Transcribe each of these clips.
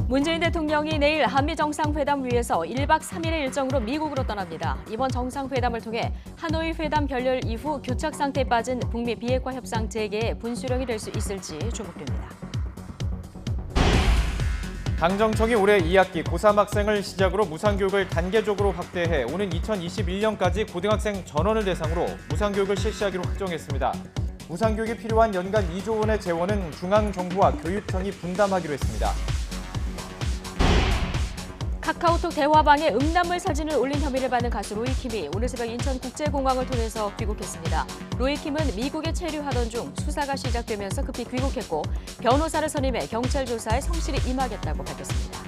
문재인 대통령이 내일 한미 정상회담 위해서 1박 3일의 일정으로 미국으로 떠납니다. 이번 정상회담을 통해 하노이 회담 결렬 이후 교착 상태에 빠진 북미 비핵화 협상 재개의 분수령이 될 수 있을지 주목됩니다. 당정청이 올해 2학기 고3 학생을 시작으로 무상교육을 단계적으로 확대해 오는 2021년까지 고등학생 전원을 대상으로 무상교육을 실시하기로 확정했습니다. 무상교육이 필요한 연간 2조 원의 재원은 중앙정부와 교육청이 분담하기로 했습니다. 카카오톡 대화방에 음란물 사진을 올린 혐의를 받는 가수 로이킴이 오늘 새벽 인천국제공항을 통해서 귀국했습니다. 로이킴은 미국에 체류하던 중 수사가 시작되면서 급히 귀국했고 변호사를 선임해 경찰 조사에 성실히 임하겠다고 밝혔습니다.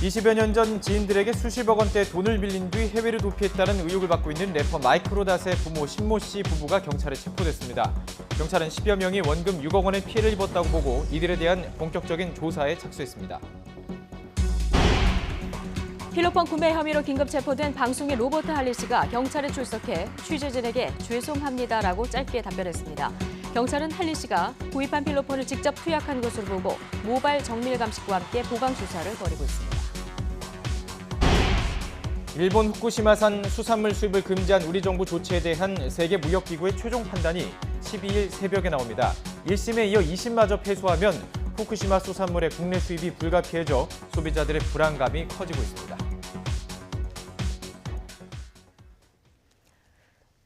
20여 년 전 지인들에게 수십억 원대 돈을 빌린 뒤 해외로 도피했다는 의혹을 받고 있는 래퍼 마이크로닷의 부모 신모 씨 부부가 경찰에 체포됐습니다. 경찰은 10여 명이 원금 6억 원의 피해를 입었다고 보고 이들에 대한 본격적인 조사에 착수했습니다. 필로폰 구매 혐의로 긴급 체포된 방송인 로버트 할리 씨가 경찰에 출석해 취재진에게 죄송합니다라고 짧게 답변했습니다. 경찰은 할리 씨가 구입한 필로폰을 직접 투약한 것으로 보고 모바일 정밀 감식과 함께 보강 수사를 벌이고 있습니다. 일본 후쿠시마산 수산물 수입을 금지한 우리 정부 조치에 대한 세계무역기구의 최종 판단이 12일 새벽에 나옵니다. 1심에 이어 2심마저 패소하면 후쿠시마 수산물의 국내 수입이 불가피해져 소비자들의 불안감이 커지고 있습니다.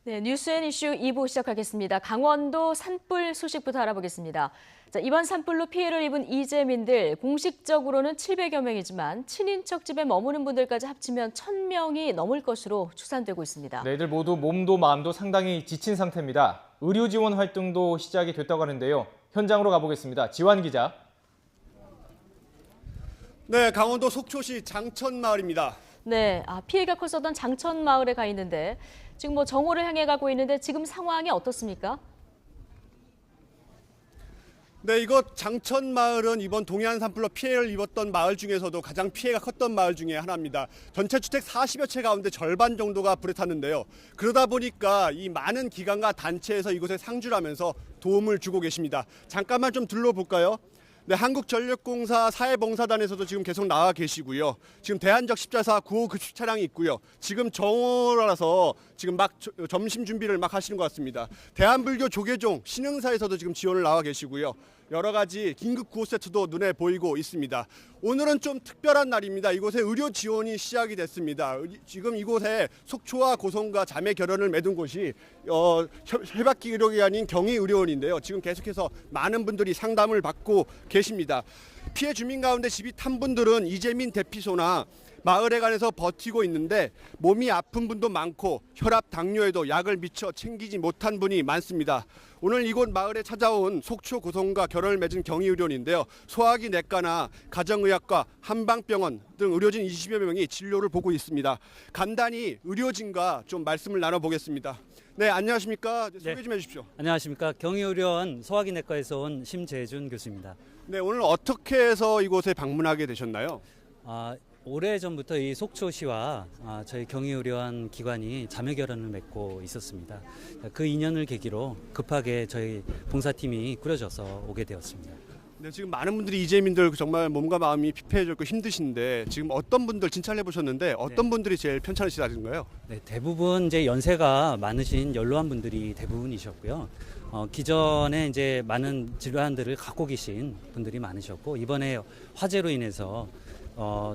네, 뉴스앤이슈 2부 시작하겠습니다. 강원도 산불 소식부터 알아보겠습니다. 자, 이번 산불로 피해를 입은 이재민들 공식적으로는 700여 명이지만 친인척 집에 머무는 분들까지 합치면 1,000명이 넘을 것으로 추산되고 있습니다. 네, 이들 모두 몸도 마음도 상당히 지친 상태입니다. 의료 지원 활동도 시작이 됐다고 하는데요. 현장으로 가보겠습니다. 지환 기자. 네, 강원도 속초시 장천마을입니다. 네, 피해가 컸었던 장천마을에 가 있는데 지금 정오를 향해 가고 있는데 지금 상황이 어떻습니까? 네, 이곳 장천마을은 이번 동해안 산불로 피해를 입었던 마을 중에서도 가장 피해가 컸던 마을 중에 하나입니다. 전체 주택 40여 채 가운데 절반 정도가 불에 탔는데요. 그러다 보니까 이 많은 기관과 단체에서 이곳에 상주를 하면서 도움을 주고 계십니다. 잠깐만 좀 둘러볼까요? 네, 한국전력공사 사회봉사단에서도 지금 계속 나와 계시고요. 지금 대한적 십자사 구호 급식 차량이 있고요. 지금 정오라서 지금 막 점심 준비를 막 하시는 것 같습니다. 대한불교 조계종 신흥사에서도 지금 지원을 나와 계시고요. 여러 가지 긴급 구호 세트도 눈에 보이고 있습니다. 오늘은 좀 특별한 날입니다. 이곳에 의료 지원이 시작이 됐습니다. 지금 이곳에 속초와 고성과 자매 결연을 맺은 곳이 협약기록이 경희의료원인데요. 지금 계속해서 많은 분들이 상담을 받고 계십니다. 피해 주민 가운데 집이 탄 분들은 이재민 대피소나 마을에 관해서 버티고 있는데 몸이 아픈 분도 많고 혈압, 당뇨에도 약을 미처 챙기지 못한 분이 많습니다. 오늘 이곳 마을에 찾아온 속초 고성과 결혼을 맺은 경희의료원인데요. 소화기 내과나 가정의학과, 한방병원 등 의료진 20여 명이 진료를 보고 있습니다. 간단히 의료진과 좀 말씀을 나눠보겠습니다. 네, 안녕하십니까? 소개 좀 해주십시오. 안녕하십니까? 경희의료원 소화기 내과에서 온 심재준 교수입니다. 네, 오늘 어떻게 해서 이곳에 방문하게 되셨나요? 오래전부터 이 속초시와 저희 경희의료원 기관이 자매 결연을 맺고 있었습니다. 그 인연을 계기로 급하게 저희 봉사팀이 꾸려져서 오게 되었습니다. 네, 지금 많은 분들이 이재민들 정말 몸과 마음이 피폐해졌고 힘드신데 지금 어떤 분들 진찰해 보셨는데 어떤 분들이 제일 편찮으시다는가요? 네, 대부분 이제 연세가 많으신 연로한 분들이 대부분이셨고요. 기존에 이제 많은 질환들을 갖고 계신 분들이 많으셨고 이번에 화재로 인해서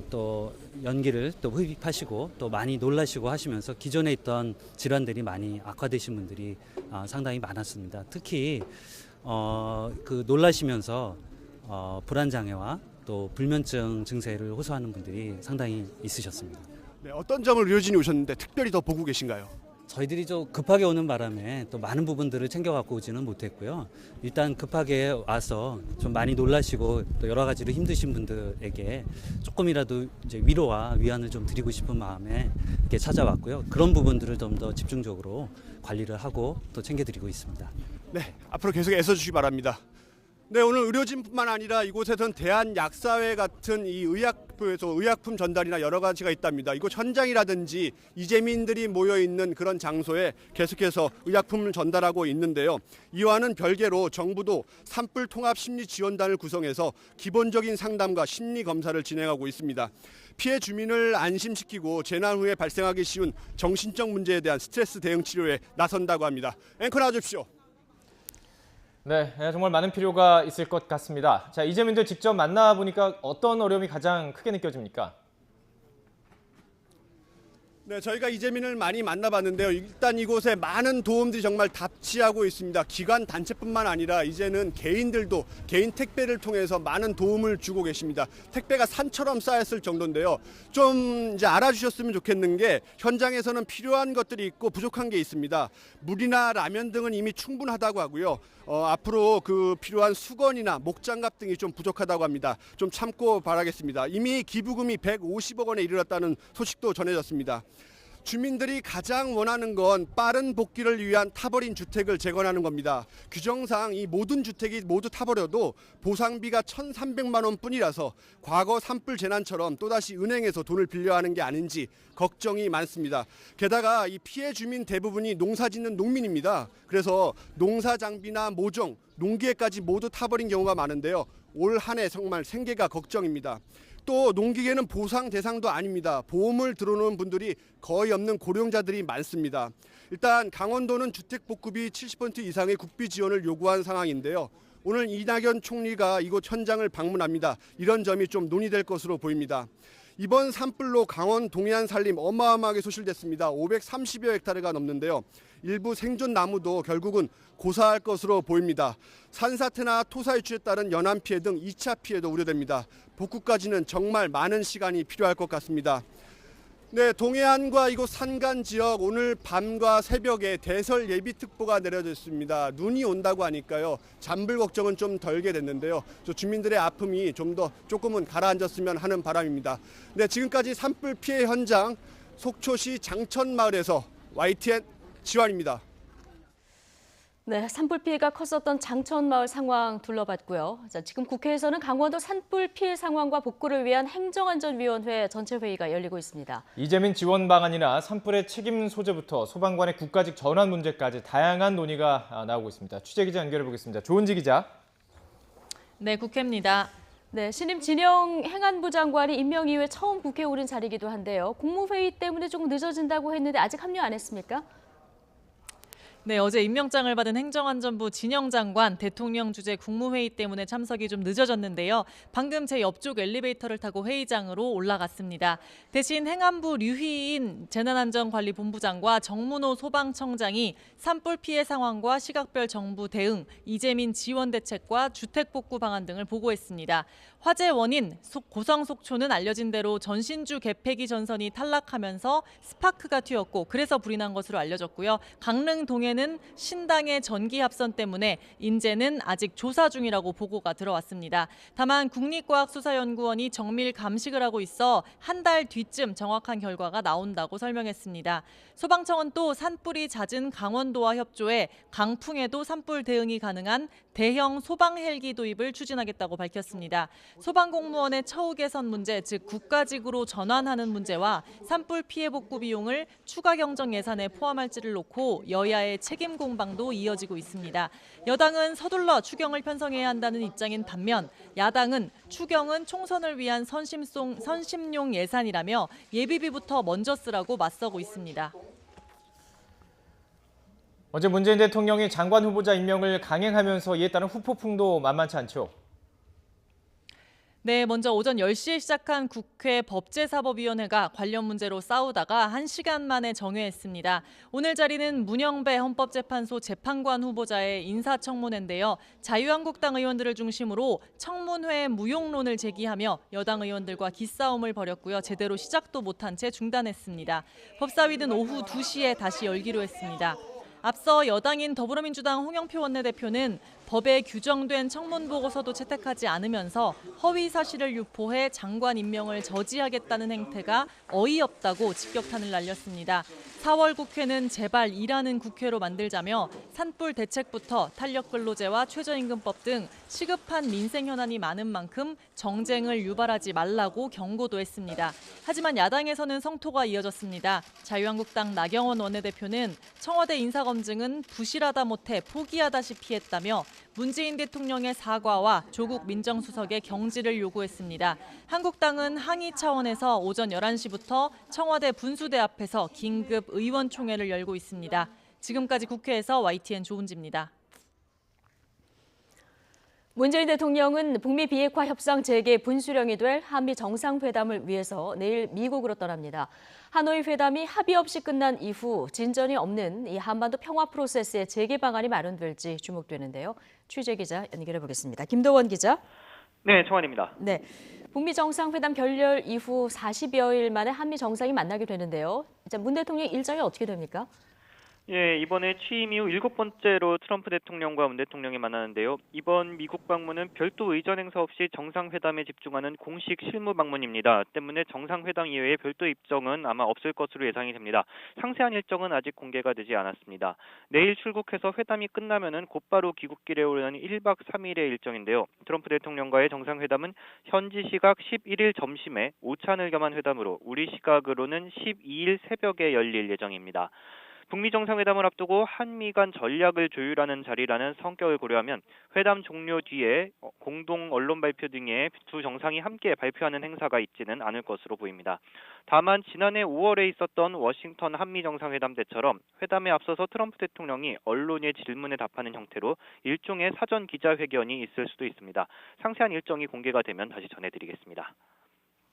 또 연기를 또 흡입하시고 또 많이 놀라시고 하시면서 기존에 있던 질환들이 많이 악화되신 분들이 상당히 많았습니다. 특히 그 놀라시면서 불안장애와 또 불면증 증세를 호소하는 분들이 상당히 있으셨습니다. 네, 어떤 점을 의료진이 오셨는데 특별히 더 보고 계신가요? 저희들이 좀 급하게 오는 바람에 또 많은 부분들을 챙겨 갖고 오지는 못했고요. 일단 급하게 와서 좀 많이 놀라시고 또 여러 가지로 힘드신 분들에게 조금이라도 이제 위로와 위안을 좀 드리고 싶은 마음에 이렇게 찾아왔고요. 그런 부분들을 좀 더 집중적으로 관리를 하고 또 챙겨드리고 있습니다. 네, 앞으로 계속 애써주시기 바랍니다. 네, 오늘 의료진뿐만 아니라 이곳에선 대한약사회 같은 이 의약품 전달이나 여러 가지가 있답니다. 이곳 현장이라든지 이재민들이 모여 있는 그런 장소에 계속해서 의약품을 전달하고 있는데요. 이와는 별개로 정부도 산불 통합 심리 지원단을 구성해서 기본적인 상담과 심리 검사를 진행하고 있습니다. 피해 주민을 안심시키고 재난 후에 발생하기 쉬운 정신적 문제에 대한 스트레스 대응 치료에 나선다고 합니다. 앵커 나와주십시오. 네, 정말 많은 필요가 있을 것 같습니다. 자, 이재민들 직접 만나보니까 어떤 어려움이 가장 크게 느껴집니까? 네, 저희가 이재민을 많이 만나봤는데요. 일단 이곳에 많은 도움들이 정말 답치하고 있습니다. 기관 단체뿐만 아니라 이제는 개인들도 개인 택배를 통해서 많은 도움을 주고 계십니다. 택배가 산처럼 쌓였을 정도인데요. 좀 이제 알아주셨으면 좋겠는 게 현장에서는 필요한 것들이 있고 부족한 게 있습니다. 물이나 라면 등은 이미 충분하다고 하고요. 앞으로 그 필요한 수건이나 목장갑 등이 좀 부족하다고 합니다. 좀 참고 바라겠습니다. 이미 기부금이 150억 원에 이르렀다는 소식도 전해졌습니다. 주민들이 가장 원하는 건 빠른 복귀를 위한 타버린 주택을 재건하는 겁니다. 규정상 이 모든 주택이 모두 타버려도 보상비가 1,300만 원뿐이라서 과거 산불 재난처럼 또다시 은행에서 돈을 빌려야 하는 게 아닌지 걱정이 많습니다. 게다가 이 피해 주민 대부분이 농사짓는 농민입니다. 그래서 농사 장비나 모종, 농기계까지 모두 타버린 경우가 많은데요. 올 한 해 정말 생계가 걱정입니다. 또 농기계는 보상 대상도 아닙니다. 보험을 들어놓은 분들이 거의 없는 고령자들이 많습니다. 일단 강원도는 주택복구비 70% 이상의 국비 지원을 요구한 상황인데요. 오늘 이낙연 총리가 이곳 현장을 방문합니다. 이런 점이 좀 논의될 것으로 보입니다. 이번 산불로 강원 동해안 산림 어마어마하게 소실됐습니다. 530여 헥타르가 넘는데요. 일부 생존 나무도 결국은 고사할 것으로 보입니다. 산사태나 토사유출에 따른 연안 피해 등 2차 피해도 우려됩니다. 복구까지는 정말 많은 시간이 필요할 것 같습니다. 네, 동해안과 이곳 산간 지역 오늘 밤과 새벽에 대설 예비특보가 내려졌습니다. 눈이 온다고 하니까요. 잔불 걱정은 좀 덜게 됐는데요. 주민들의 아픔이 좀 더 조금은 가라앉았으면 하는 바람입니다. 네, 지금까지 산불 피해 현장 속초시 장천마을에서 YTN 지환입니다. 네, 산불 피해가 컸었던 장천마을 상황 둘러봤고요. 자, 지금 국회에서는 강원도 산불 피해 상황과 복구를 위한 행정안전위원회 전체 회의가 열리고 있습니다. 이재민 지원 방안이나 산불의 책임 소재부터 소방관의 국가직 전환 문제까지 다양한 논의가 나오고 있습니다. 취재 기자 연결해 보겠습니다. 조은지 기자. 네, 국회입니다. 네, 신임 진영 행안부 장관이 임명 이후에 처음 국회에 오른 자리이기도 한데요. 국무회의 때문에 조금 늦어진다고 했는데 아직 합류 안 했습니까? 네, 어제 임명장을 받은 행정안전부 진영 장관 대통령 주재 국무회의 때문에 참석이 좀 늦어졌는데요. 방금 제 옆쪽 엘리베이터를 타고 회의장으로 올라갔습니다. 대신 행안부 류희인 재난안전관리본부장과 정문호 소방청장이 산불 피해 상황과 시각별 정부 대응, 이재민 지원 대책과 주택복구 방안 등을 보고했습니다. 화재 원인, 고성 속초는 알려진 대로 전신주 개폐기 전선이 탈락하면서 스파크가 튀었고 그래서 불이 난 것으로 알려졌고요. 강릉 동해는 신당의 전기 합선 때문에 인제는 아직 조사 중이라고 보고가 들어왔습니다. 다만 국립과학수사연구원이 정밀 감식을 하고 있어 한 달 뒤쯤 정확한 결과가 나온다고 설명했습니다. 소방청은 또 산불이 잦은 강원도와 협조해 강풍에도 산불 대응이 가능한 대형 소방 헬기 도입을 추진하겠다고 밝혔습니다. 소방공무원의 처우 개선 문제, 즉 국가직으로 전환하는 문제와 산불 피해 복구 비용을 추가 경정 예산에 포함할지를 놓고 여야의 책임 공방도 이어지고 있습니다. 여당은 서둘러 추경을 편성해야 한다는 입장인 반면 야당은 추경은 총선을 위한 선심용 예산이라며 예비비부터 먼저 쓰라고 맞서고 있습니다. 어제 문재인 대통령이 장관 후보자 임명을 강행하면서 이에 따른 후폭풍도 만만치 않죠. 네, 먼저 오전 10시에 시작한 국회 법제사법위원회가 관련 문제로 싸우다가 1시간 만에 정회했습니다. 오늘 자리는 문영배 헌법재판소 재판관 후보자의 인사청문회인데요. 자유한국당 의원들을 중심으로 청문회 무용론을 제기하며 여당 의원들과 기싸움을 벌였고요. 제대로 시작도 못한 채 중단했습니다. 법사위는 오후 2시에 다시 열기로 했습니다. 앞서 여당인 더불어민주당 홍영표 원내대표는 법에 규정된 청문보고서도 채택하지 않으면서 허위 사실을 유포해 장관 임명을 저지하겠다는 행태가 어이없다고 직격탄을 날렸습니다. 4월 국회는 제발 일하는 국회로 만들자며 산불 대책부터 탄력근로제와 최저임금법 등 시급한 민생 현안이 많은 만큼 정쟁을 유발하지 말라고 경고도 했습니다. 하지만 야당에서는 성토가 이어졌습니다. 자유한국당 나경원 원내대표는 청와대 인사검증은 부실하다 못해 포기하다시피 했다며 문재인 대통령의 사과와 조국 민정수석의 경질을 요구했습니다. 한국당은 항의 차원에서 오전 11시부터 청와대 분수대 앞에서 긴급 의원총회를 열고 있습니다. 지금까지 국회에서 YTN 조은지입니다. 문재인 대통령은 북미 비핵화 협상 재개 분수령이 될 한미 정상회담을 위해서 내일 미국으로 떠납니다. 하노이 회담이 합의 없이 끝난 이후 진전이 없는 이 한반도 평화 프로세스의 재개 방안이 마련될지 주목되는데요. 취재 기자 연결해 보겠습니다. 김도원 기자. 네, 청환입니다. 네, 북미 정상회담 결렬 이후 40여일 만에 한미 정상이 만나게 되는데요. 문 대통령 일정이 어떻게 됩니까? 예, 이번에 취임 이후 7번째로 트럼프 대통령과 문 대통령이 만나는데요. 이번 미국 방문은 별도 의전 행사 없이 정상회담에 집중하는 공식 실무 방문입니다. 때문에 정상회담 이외에 별도 입정은 아마 없을 것으로 예상이 됩니다. 상세한 일정은 아직 공개가 되지 않았습니다. 내일 출국해서 회담이 끝나면은 곧바로 귀국길에 오르는 1박 3일의 일정인데요. 트럼프 대통령과의 정상회담은 현지 시각 11일 점심에 오찬을 겸한 회담으로 우리 시각으로는 12일 새벽에 열릴 예정입니다. 북미 정상회담을 앞두고 한미 간 전략을 조율하는 자리라는 성격을 고려하면 회담 종료 뒤에 공동 언론 발표 등의 두 정상이 함께 발표하는 행사가 있지는 않을 것으로 보입니다. 다만 지난해 5월에 있었던 워싱턴 한미 정상회담 때처럼 회담에 앞서서 트럼프 대통령이 언론의 질문에 답하는 형태로 일종의 사전 기자회견이 있을 수도 있습니다. 상세한 일정이 공개가 되면 다시 전해드리겠습니다.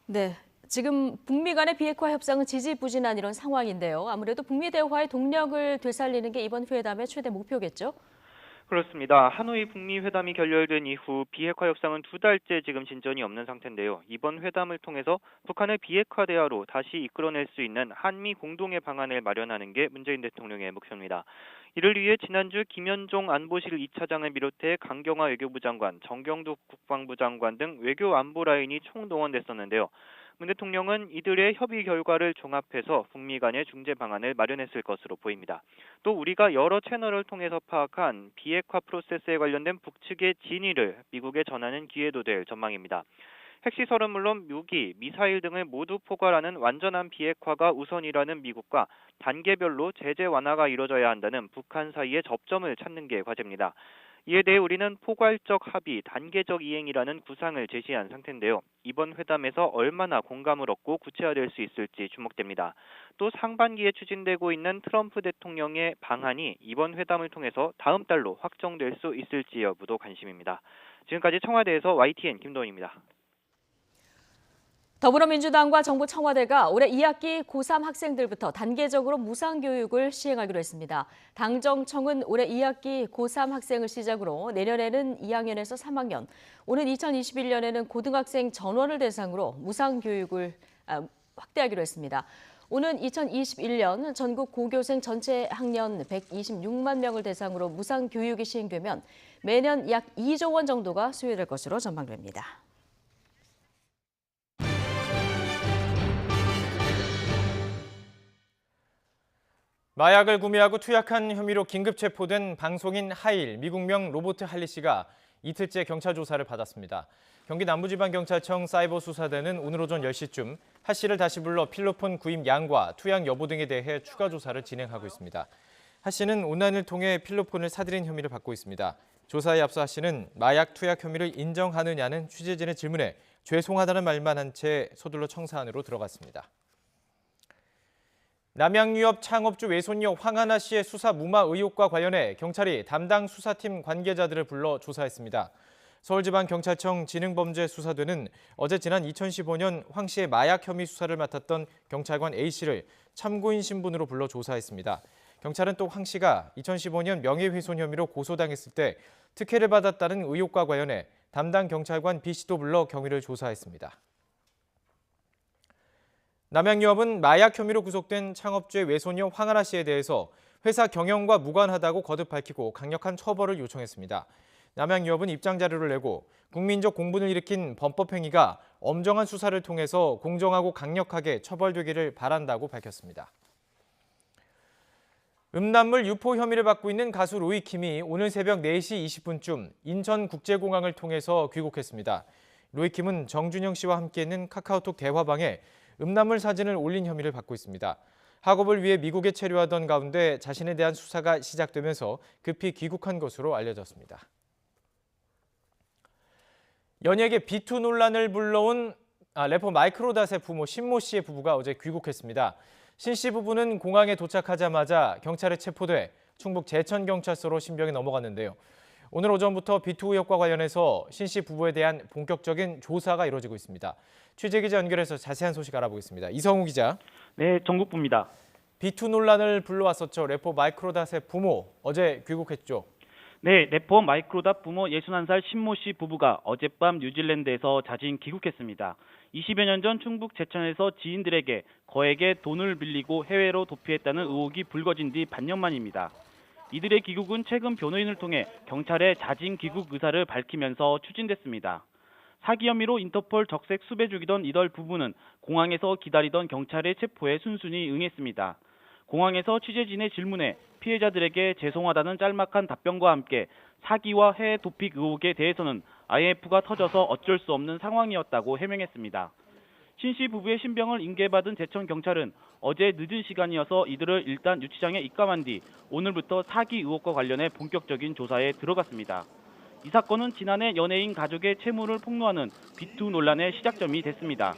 네. 지금 북미 간의 비핵화 협상은 지지부진한 이런 상황인데요. 아무래도 북미 대화의 동력을 되살리는 게 이번 회담의 최대 목표겠죠? 그렇습니다. 하노이 북미 회담이 결렬된 이후 비핵화 협상은 2달째 지금 진전이 없는 상태인데요. 이번 회담을 통해서 북한을 비핵화 대화로 다시 이끌어낼 수 있는 한미 공동의 방안을 마련하는 게 문재인 대통령의 목표입니다. 이를 위해 지난주 김현종 안보실 2차장을 비롯해 강경화 외교부 장관, 정경두 국방부 장관 등 외교 안보 라인이 총동원됐었는데요. 문 대통령은 이들의 협의 결과를 종합해서 북미 간의 중재 방안을 마련했을 것으로 보입니다. 또 우리가 여러 채널을 통해서 파악한 비핵화 프로세스에 관련된 북측의 진위를 미국에 전하는 기회도 될 전망입니다. 핵시설은 물론 무기, 미사일 등을 모두 포괄하는 완전한 비핵화가 우선이라는 미국과 단계별로 제재 완화가 이뤄져야 한다는 북한 사이의 접점을 찾는 게 과제입니다. 이에 대해 우리는 포괄적 합의, 단계적 이행이라는 구상을 제시한 상태인데요. 이번 회담에서 얼마나 공감을 얻고 구체화될 수 있을지 주목됩니다. 또 상반기에 추진되고 있는 트럼프 대통령의 방안이 이번 회담을 통해서 다음 달로 확정될 수 있을지 여부도 관심입니다. 지금까지 청와대에서 YTN 김도원입니다. 더불어민주당과 정부 청와대가 올해 2학기 고3 학생들부터 단계적으로 무상교육을 시행하기로 했습니다. 당정청은 올해 2학기 고3 학생을 시작으로 내년에는 2학년에서 3학년, 오는 2021년에는 고등학생 전원을 대상으로 무상교육을 확대하기로 했습니다. 오는 2021년 전국 고교생 전체 학년 126만 명을 대상으로 무상교육이 시행되면 매년 약 2조 원 정도가 소요될 것으로 전망됩니다. 마약을 구매하고 투약한 혐의로 긴급 체포된 방송인 하일, 미국명 로버트 할리 씨가 이틀째 경찰 조사를 받았습니다. 경기 남부지방경찰청 사이버수사대는 오늘 오전 10시쯤 하 씨를 다시 불러 필로폰 구입 양과 투약 여부 등에 대해 추가 조사를 진행하고 있습니다. 하 씨는 온라인을 통해 필로폰을 사들인 혐의를 받고 있습니다. 조사에 앞서 하 씨는 마약 투약 혐의를 인정하느냐는 취재진의 질문에 죄송하다는 말만 한 채 서둘러 청사 안으로 들어갔습니다. 남양유업 창업주 외손녀 황하나 씨의 수사 무마 의혹과 관련해 경찰이 담당 수사팀 관계자들을 불러 조사했습니다. 서울지방경찰청 지능범죄수사대는 어제 지난 2015년 황 씨의 마약 혐의 수사를 맡았던 경찰관 A 씨를 참고인 신분으로 불러 조사했습니다. 경찰은 또 황 씨가 2015년 명예훼손 혐의로 고소당했을 때 특혜를 받았다는 의혹과 관련해 담당 경찰관 B 씨도 불러 경위를 조사했습니다. 남양유업은 마약 혐의로 구속된 창업주의 외손녀 황하나 씨에 대해서 회사 경영과 무관하다고 거듭 밝히고 강력한 처벌을 요청했습니다. 남양유업은 입장 자료를 내고 국민적 공분을 일으킨 범법 행위가 엄정한 수사를 통해서 공정하고 강력하게 처벌되기를 바란다고 밝혔습니다. 음란물 유포 혐의를 받고 있는 가수 로이킴이 오늘 새벽 4시 20분쯤 인천국제공항을 통해서 귀국했습니다. 로이킴은 정준영 씨와 함께있는 카카오톡 대화방에 음란물 사진을 올린 혐의를 받고 있습니다. 학업을 위해 미국에 체류하던 가운데 자신에 대한 수사가 시작되면서 급히 귀국한 것으로 알려졌습니다. 연예계 비투 논란을 불러온 래퍼 마이크로닷의 부모 신모 씨의 부부가 어제 귀국했습니다. 신 씨 부부는 공항에 도착하자마자 경찰에 체포돼 충북 제천경찰서로 신병에 넘어갔는데요. 오늘 오전부터 비투 의혹과 관련해서 신 씨 부부에 대한 본격적인 조사가 이루어지고 있습니다. 취재기자 연결해서 자세한 소식 알아보겠습니다. 이성우 기자. 네, 정국부입니다. 비투 논란을 불러왔었죠. 래퍼 마이크로닷의 부모 어제 귀국했죠. 네, 래퍼 마이크로닷 부모 61살 신모 씨 부부가 어젯밤 뉴질랜드에서 자진 귀국했습니다. 20여 년 전 충북 제천에서 지인들에게 거액의 돈을 빌리고 해외로 도피했다는 의혹이 불거진 뒤 반년 만입니다. 이들의 귀국은 최근 변호인을 통해 경찰의 자진 귀국 의사를 밝히면서 추진됐습니다. 사기 혐의로 인터폴 적색 수배 중이던 이들 부부는 공항에서 기다리던 경찰의 체포에 순순히 응했습니다. 공항에서 취재진의 질문에 피해자들에게 죄송하다는 짤막한 답변과 함께 사기와 해외 도피 의혹에 대해서는 IMF가 터져서 어쩔 수 없는 상황이었다고 해명했습니다. 신 씨 부부의 신병을 인계받은 제천경찰은 어제 늦은 시간이어서 이들을 일단 유치장에 입감한 뒤 오늘부터 사기 의혹과 관련해 본격적인 조사에 들어갔습니다. 이 사건은 지난해 연예인 가족의 채무를 폭로하는 비투 논란의 시작점이 됐습니다.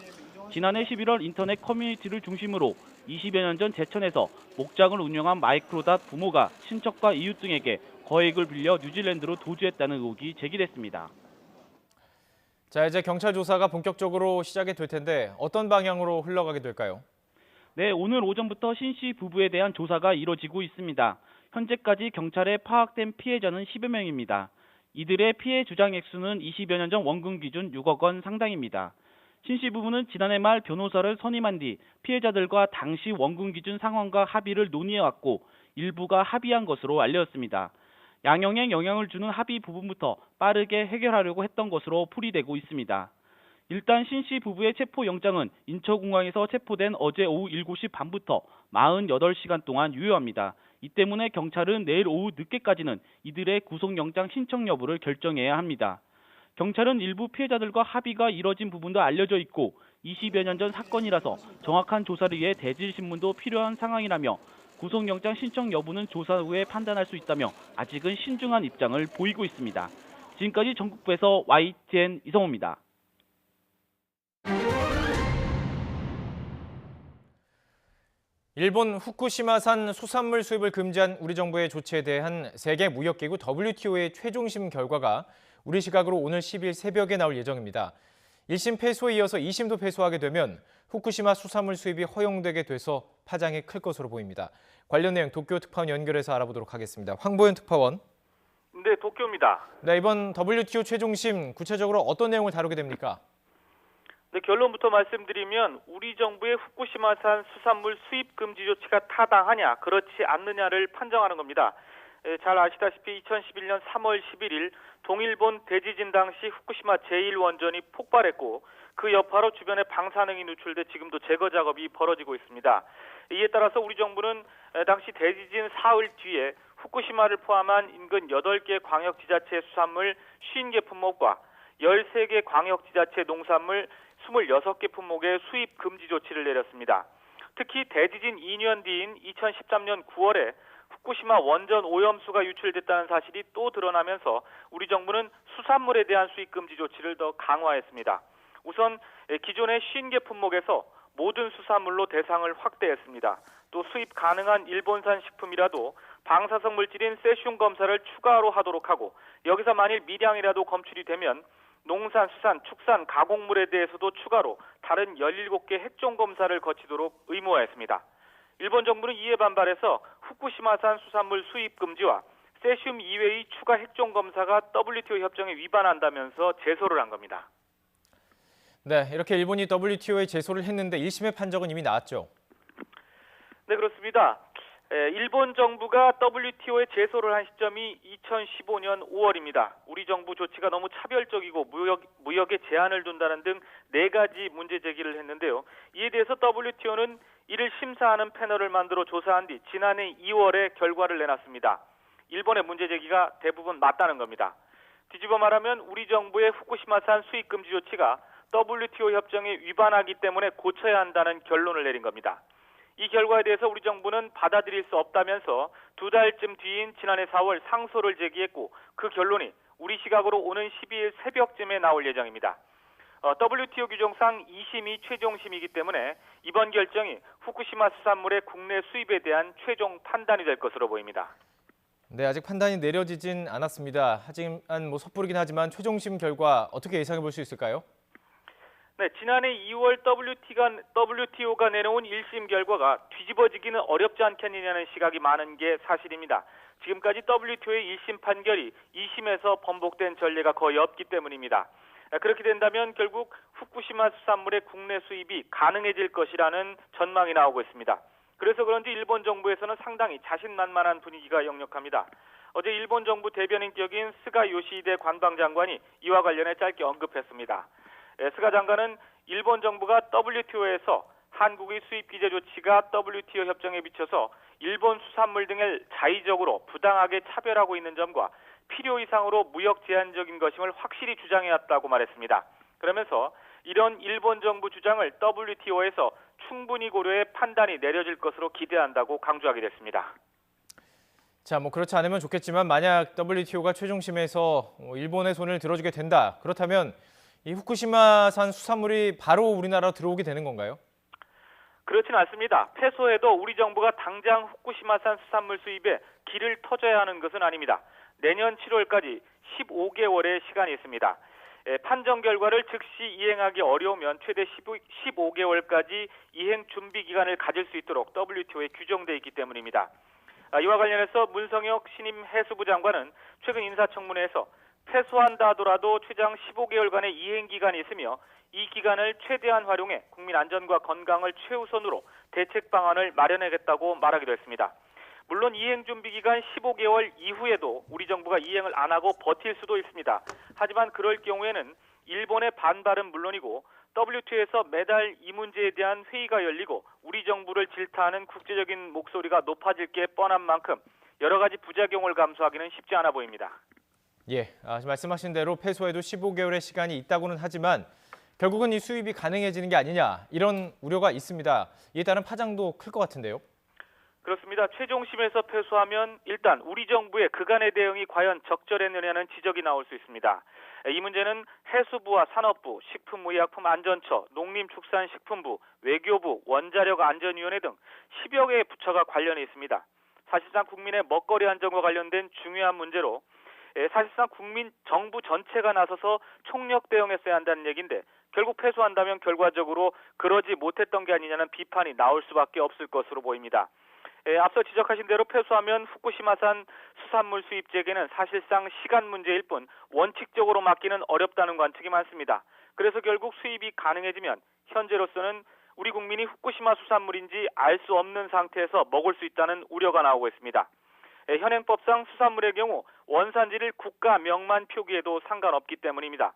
지난해 11월 인터넷 커뮤니티를 중심으로 20여 년 전 제천에서 목장을 운영한 마이크로닷 부모가 친척과 이웃 등에게 거액을 빌려 뉴질랜드로 도주했다는 의혹이 제기됐습니다. 자, 이제 경찰 조사가 본격적으로 시작이 될 텐데 어떤 방향으로 흘러가게 될까요? 네, 오늘 오전부터 신 씨 부부에 대한 조사가 이뤄지고 있습니다. 현재까지 경찰에 파악된 피해자는 10여 명입니다. 이들의 피해 주장 액수는 20여 년 전 원금 기준 6억 원 상당입니다. 신 씨 부부는 지난해 말 변호사를 선임한 뒤 피해자들과 당시 원금 기준 상황과 합의를 논의해왔고 일부가 합의한 것으로 알려졌습니다. 양형에 영향을 주는 합의 부분부터 빠르게 해결하려고 했던 것으로 풀이되고 있습니다. 일단 신 씨 부부의 체포 영장은 인천공항에서 체포된 어제 오후 7시 반부터 48시간 동안 유효합니다. 이 때문에 경찰은 내일 오후 늦게까지는 이들의 구속영장 신청 여부를 결정해야 합니다. 경찰은 일부 피해자들과 합의가 이뤄진 부분도 알려져 있고 20여 년 전 사건이라서 정확한 조사를 위해 대질신문도 필요한 상황이라며 구속영장 신청 여부는 조사 후에 판단할 수 있다며 아직은 신중한 입장을 보이고 있습니다. 지금까지 전국부에서 YTN 이성호입니다. 일본 후쿠시마산 수산물 수입을 금지한 우리 정부의 조치에 대한 세계무역기구 WTO의 최종심 결과가 우리 시각으로 오늘 10일 새벽에 나올 예정입니다. 1심 패소에 이어서 2심도 패소하게 되면 후쿠시마 수산물 수입이 허용되게 돼서 파장이 클 것으로 보입니다. 관련 내용 도쿄 특파원 연결해서 알아보도록 하겠습니다. 황보현 특파원. 네, 도쿄입니다. 네, 이번 WTO 최종심 구체적으로 어떤 내용을 다루게 됩니까? 네, 결론부터 말씀드리면 우리 정부의 후쿠시마산 수산물 수입 금지 조치가 타당하냐, 그렇지 않느냐를 판정하는 겁니다. 잘 아시다시피 2011년 3월 11일 동일본 대지진 당시 후쿠시마 제1원전이 폭발했고 그 여파로 주변에 방사능이 누출돼 지금도 제거 작업이 벌어지고 있습니다. 이에 따라서 우리 정부는 당시 대지진 사흘 뒤에 후쿠시마를 포함한 인근 8개 광역지자체 수산물 50개 품목과 13개 광역지자체 농산물 26개 품목의 수입 금지 조치를 내렸습니다. 특히 대지진 2년 뒤인 2013년 9월에 후쿠시마 원전 오염수가 유출됐다는 사실이 또 드러나면서 우리 정부는 수산물에 대한 수입 금지 조치를 더 강화했습니다. 우선 기존의 50개 품목에서 모든 수산물로 대상을 확대했습니다. 또 수입 가능한 일본산 식품이라도 방사성 물질인 세슘 검사를 추가로 하도록 하고 여기서 만일 미량이라도 검출이 되면 농산, 수산, 축산, 가공물에 대해서도 추가로 다른 17개 핵종 검사를 거치도록 의무화했습니다. 일본 정부는 이에 반발해서 후쿠시마산 수산물 수입 금지와 세슘 이외의 추가 핵종 검사가 WTO 협정에 위반한다면서 제소를 한 겁니다. 네, 이렇게 일본이 WTO에 제소를 했는데 1심의 판정은 이미 나왔죠? 네, 그렇습니다. 일본 정부가 WTO에 제소를 한 시점이 2015년 5월입니다. 우리 정부 조치가 너무 차별적이고 무역에 제한을 둔다는 등 4가지 문제 제기를 했는데요. 이에 대해서 WTO는 이를 심사하는 패널을 만들어 조사한 뒤 지난해 2월에 결과를 내놨습니다. 일본의 문제 제기가 대부분 맞다는 겁니다. 뒤집어 말하면 우리 정부의 후쿠시마산 수입 금지 조치가 WTO 협정에 위반하기 때문에 고쳐야 한다는 결론을 내린 겁니다. 이 결과에 대해서 우리 정부는 받아들일 수 없다면서 2달쯤 뒤인 지난해 4월 상소를 제기했고 그 결론이 우리 시각으로 오는 12일 새벽쯤에 나올 예정입니다. WTO 규정상 2심이 최종심이기 때문에 이번 결정이 후쿠시마 수산물의 국내 수입에 대한 최종 판단이 될 것으로 보입니다. 네, 아직 판단이 내려지진 않았습니다. 하지만 섣부르긴 하지만 최종심 결과 어떻게 예상해 볼 수 있을까요? 네, 지난해 2월 WTO가 내놓은 1심 결과가 뒤집어지기는 어렵지 않겠느냐는 시각이 많은 게 사실입니다. 지금까지 WTO의 1심 판결이 2심에서 번복된 전례가 거의 없기 때문입니다. 그렇게 된다면 결국 후쿠시마 수산물의 국내 수입이 가능해질 것이라는 전망이 나오고 있습니다. 그래서 그런지 일본 정부에서는 상당히 자신만만한 분위기가 역력합니다. 어제 일본 정부 대변인격인 스가 요시히데 관방장관이 이와 관련해 짧게 언급했습니다. 스가 장관은 일본 정부가 WTO에서 한국의 수입 규제 조치가 WTO 협정에 비춰서 일본 수산물 등을 자의적으로 부당하게 차별하고 있는 점과 필요 이상으로 무역 제한적인 것임을 확실히 주장해왔다고 말했습니다. 그러면서 이런 일본 정부 주장을 WTO에서 충분히 고려해 판단이 내려질 것으로 기대한다고 강조하게 됐습니다. 자, 그렇지 않으면 좋겠지만 만약 WTO가 최종심에서 일본의 손을 들어주게 된다. 그렇다면 이 후쿠시마산 수산물이 바로 우리나라로 들어오게 되는 건가요? 그렇지는 않습니다. 패소해도 우리 정부가 당장 후쿠시마산 수산물 수입에 길을 터줘야 하는 것은 아닙니다. 내년 7월까지 15개월의 시간이 있습니다. 판정 결과를 즉시 이행하기 어려우면 최대 15개월까지 이행 준비 기간을 가질 수 있도록 WTO에 규정돼 있기 때문입니다. 이와 관련해서 문성혁 신임 해수부 장관은 최근 인사청문회에서 패소한다 하더라도 최장 15개월간의 이행 기간이 있으며 이 기간을 최대한 활용해 국민 안전과 건강을 최우선으로 대책 방안을 마련하겠다고 말하기도 했습니다. 물론 이행 준비 기간 15개월 이후에도 우리 정부가 이행을 안 하고 버틸 수도 있습니다. 하지만 그럴 경우에는 일본의 반발은 물론이고 WTO에서 매달 이 문제에 대한 회의가 열리고 우리 정부를 질타하는 국제적인 목소리가 높아질 게 뻔한 만큼 여러 가지 부작용을 감수하기는 쉽지 않아 보입니다. 예, 말씀하신 대로 패소에도 15개월의 시간이 있다고는 하지만 결국은 이 수입이 가능해지는 게 아니냐 이런 우려가 있습니다. 이에 따른 파장도 클 것 같은데요. 그렇습니다. 최종심에서 패소하면 일단 우리 정부의 그간의 대응이 과연 적절했느냐는 지적이 나올 수 있습니다. 이 문제는 해수부와 산업부, 식품의약품안전처, 농림축산식품부, 외교부, 원자력안전위원회 등 10여 개의 부처가 관련해 있습니다. 사실상 국민의 먹거리 안전과 관련된 중요한 문제로 사실상 정부 전체가 나서서 총력 대응했어야 한다는 얘기인데 결국 패소한다면 결과적으로 그러지 못했던 게 아니냐는 비판이 나올 수밖에 없을 것으로 보입니다. 앞서 지적하신 대로 패소하면 후쿠시마산 수산물 수입 재개는 사실상 시간 문제일 뿐 원칙적으로 막기는 어렵다는 관측이 많습니다. 그래서 결국 수입이 가능해지면 현재로서는 우리 국민이 후쿠시마 수산물인지 알 수 없는 상태에서 먹을 수 있다는 우려가 나오고 있습니다. 현행법상 수산물의 경우 원산지를 국가 명만 표기해도 상관없기 때문입니다.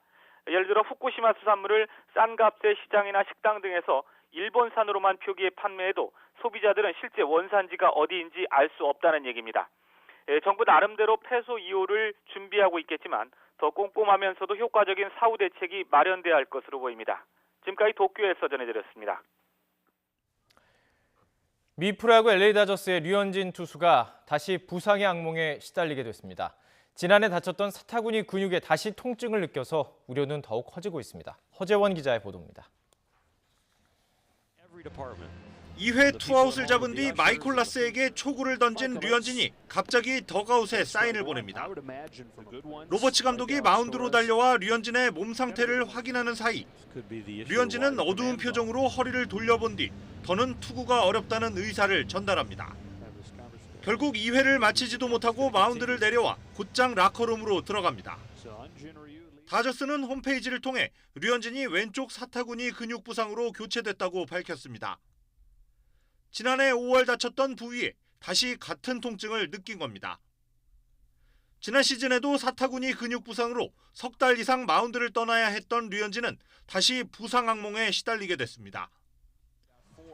예를 들어 후쿠시마 수산물을 싼 값에 시장이나 식당 등에서 일본산으로만 표기해 판매해도 소비자들은 실제 원산지가 어디인지 알 수 없다는 얘기입니다. 정부 나름대로 패소 이후를 준비하고 있겠지만 더 꼼꼼하면서도 효과적인 사후 대책이 마련돼야 할 것으로 보입니다. 지금까지 도쿄에서 전해드렸습니다. 미 프로야구 LA 다저스의 류현진 투수가 다시 부상의 악몽에 시달리게 됐습니다. 지난해 다쳤던 사타구니 근육에 다시 통증을 느껴서 우려는 더욱 커지고 있습니다. 허재원 기자의 보도입니다. 2회 투아웃을 잡은 뒤 마이콜라스에게 초구를 던진 류현진이 갑자기 덕아웃에 사인을 보냅니다. 로버츠 감독이 마운드로 달려와 류현진의 몸 상태를 확인하는 사이 류현진은 어두운 표정으로 허리를 돌려본 뒤 더는 투구가 어렵다는 의사를 전달합니다. 결국 2회를 마치지도 못하고 마운드를 내려와 곧장 라커룸으로 들어갑니다. 다저스는 홈페이지를 통해 류현진이 왼쪽 사타구니 근육 부상으로 교체됐다고 밝혔습니다. 지난해 5월 다쳤던 부위에 다시 같은 통증을 느낀 겁니다. 지난 시즌에도 사타구니 근육 부상으로 석 달 이상 마운드를 떠나야 했던 류현진은 다시 부상 악몽에 시달리게 됐습니다.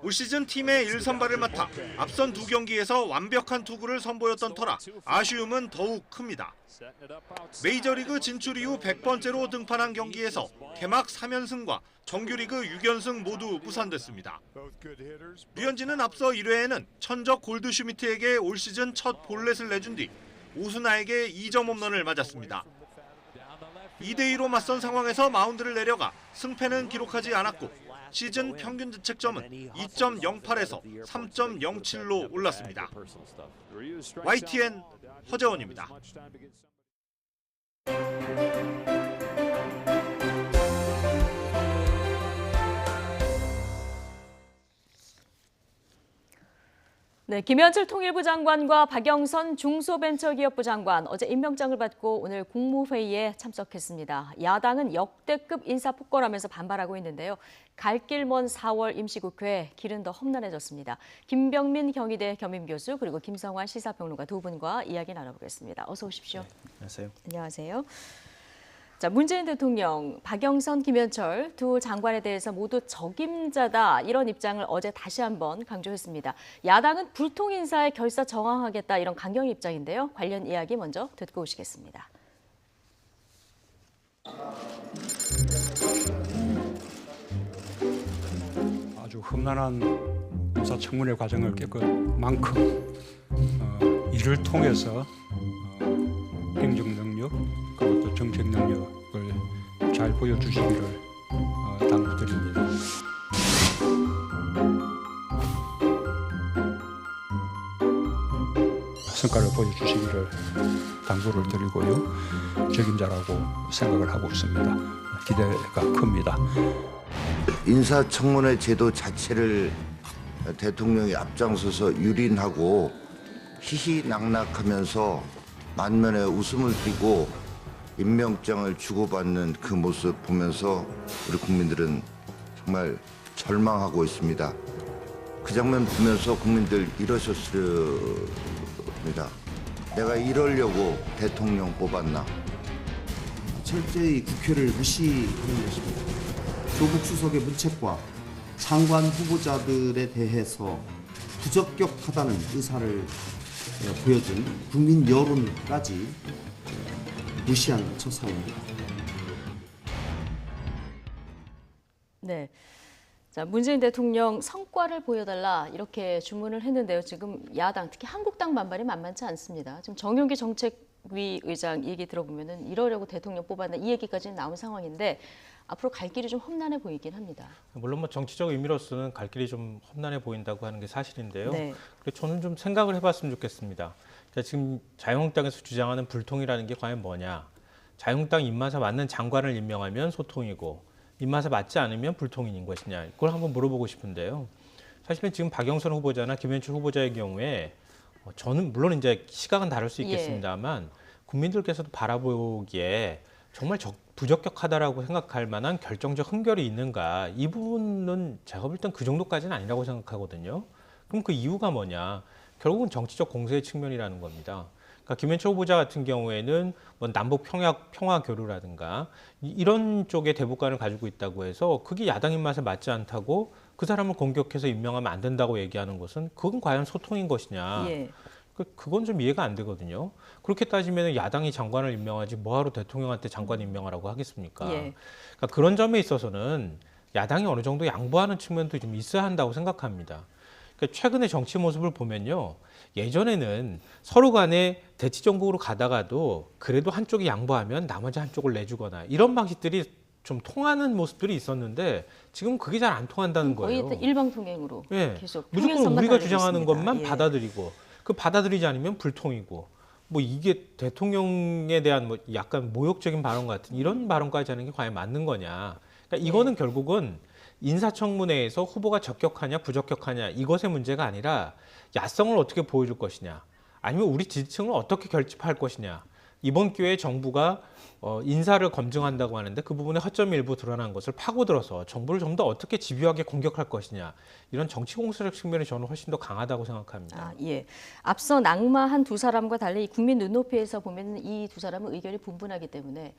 올 시즌 팀의 1선발을 맡아 앞선 2경기에서 완벽한 투구를 선보였던 터라 아쉬움은 더욱 큽니다. 메이저리그 진출 이후 100번째로 등판한 경기에서 개막 3연승과 정규리그 6연승 모두 무산됐습니다. 류현진은 앞서 1회에는 천적 골드슈미트에게 올 시즌 첫 볼넷을 내준 뒤 오스나에게 2점 홈런을 맞았습니다. 2대2로 맞선 상황에서 마운드를 내려가 승패는 기록하지 않았고 시즌 평균 자책점은 2.08에서 3.07로 올랐습니다. YTN 허재원입니다. 네, 김현철 통일부 장관과 박영선 중소벤처기업부 장관 어제 임명장을 받고 오늘 국무회의에 참석했습니다. 야당은 역대급 인사폭거라면서 반발하고 있는데요. 갈 길 먼 4월 임시국회 길은 더 험난해졌습니다. 김병민 경희대 겸임교수 그리고 김성환 시사평론가 두 분과 이야기 나눠보겠습니다. 어서 오십시오. 네, 안녕하세요. 안녕하세요. 자, 문재인 대통령, 박영선, 김현철 두 장관에 대해서 모두 적임자다 이런 입장을 어제 다시 한번 강조했습니다. 야당은 불통 인사에 결사 저항하겠다 이런 강경 입장인데요. 관련 이야기 먼저 듣고 오시겠습니다. 아주 험난한 인사청문회 과정을 겪은 만큼 이를 통해서 행정 능력 그리고 또 정책 능력을 잘 보여주시기를 당부드립니다. 성과를 보여주시기를 당부를 드리고요. 적임자라고 생각을 하고 있습니다. 기대가 큽니다. 인사청문회 제도 자체를 대통령이 앞장서서 유린하고 희희낙낙하면서 만면에 웃음을 띠고 임명장을 주고받는 그 모습 보면서 우리 국민들은 정말 절망하고 있습니다. 그 장면 보면서 국민들 이러셨으리입니다. 내가 이러려고 대통령 뽑았나? 철저히 국회를 무시하는 것입니다. 조국 수석의 문책과 장관 후보자들에 대해서 부적격하다는 의사를 보여준 국민 여론까지 무시한 처사입니다. 네. 자, 문재인 대통령 성과를 보여달라 이렇게 주문을 했는데요. 지금 야당, 특히 한국당 반발이 만만치 않습니다. 지금 정용기 정책위 의장 얘기 들어보면은 이러려고 대통령 뽑았나 이 얘기까지 나온 상황인데 앞으로 갈 길이 좀 험난해 보이긴 합니다. 물론 뭐 정치적 의미로서는 갈 길이 좀 험난해 보인다고 하는 게 사실인데요. 네. 그래서 저는 좀 생각을 해봤으면 좋겠습니다. 그러니까 지금 자유한국당에서 주장하는 불통이라는 게 과연 뭐냐? 자유한국당 입맛에 맞는 장관을 임명하면 소통이고 입맛에 맞지 않으면 불통인 것이냐? 그걸 한번 물어보고 싶은데요. 사실은 지금 박영선 후보자나 김현철 후보자의 경우에 저는 물론 이제 시각은 다를 수 있겠습니다만 국민들께서도 바라보기에 정말 부적격하다라고 생각할 만한 결정적 흠결이 있는가? 이 부분은 제가 볼 땐 그 정도까지는 아니라고 생각하거든요. 그럼 그 이유가 뭐냐? 결국은 정치적 공세의 측면이라는 겁니다. 그러니까 김현철 후보자 같은 경우에는 뭐 남북 평화 교류라든가 이런 쪽의 대북관을 가지고 있다고 해서 그게 야당 입맛에 맞지 않다고 그 사람을 공격해서 임명하면 안 된다고 얘기하는 것은 그건 과연 소통인 것이냐? 예. 그건 좀 이해가 안 되거든요. 그렇게 따지면 야당이 장관을 임명하지 뭐하러 대통령한테 장관 임명하라고 하겠습니까? 예. 그러니까 그런 점에 있어서는 야당이 어느 정도 양보하는 측면도 좀 있어야 한다고 생각합니다. 그러니까 최근의 정치 모습을 보면요. 예전에는 서로 간에 대치 정국으로 가다가도 그래도 한쪽이 양보하면 나머지 한쪽을 내주거나 이런 방식들이 좀 통하는 모습들이 있었는데 지금 그게 잘 안 통한다는 거예요. 거의 일방통행으로 계속 무조건 우리가 주장하는 있습니다. 것만 예. 받아들이고 그 받아들이지 않으면 불통이고 뭐 이게 대통령에 대한 뭐 약간 모욕적인 발언 같은 이런 발언까지 하는 게 과연 맞는 거냐. 그러니까 이거는 결국은 인사청문회에서 후보가 적격하냐 부적격하냐 이것의 문제가 아니라 야성을 어떻게 보여줄 것이냐 아니면 우리 지지층을 어떻게 결집할 것이냐. 이번 기회에 정부가 인사를 검증한다고 하는데 그 부분에 허점이 일부 드러난 것을 파고들어서 정부를 좀 더 어떻게 집요하게 공격할 것이냐 이런 정치 공세적 측면이 저는 훨씬 더 강하다고 생각합니다. 예. 앞서 낙마한 두 사람과 달리 국민 눈높이에서 보면 이 두 사람은 의견이 분분하기 때문에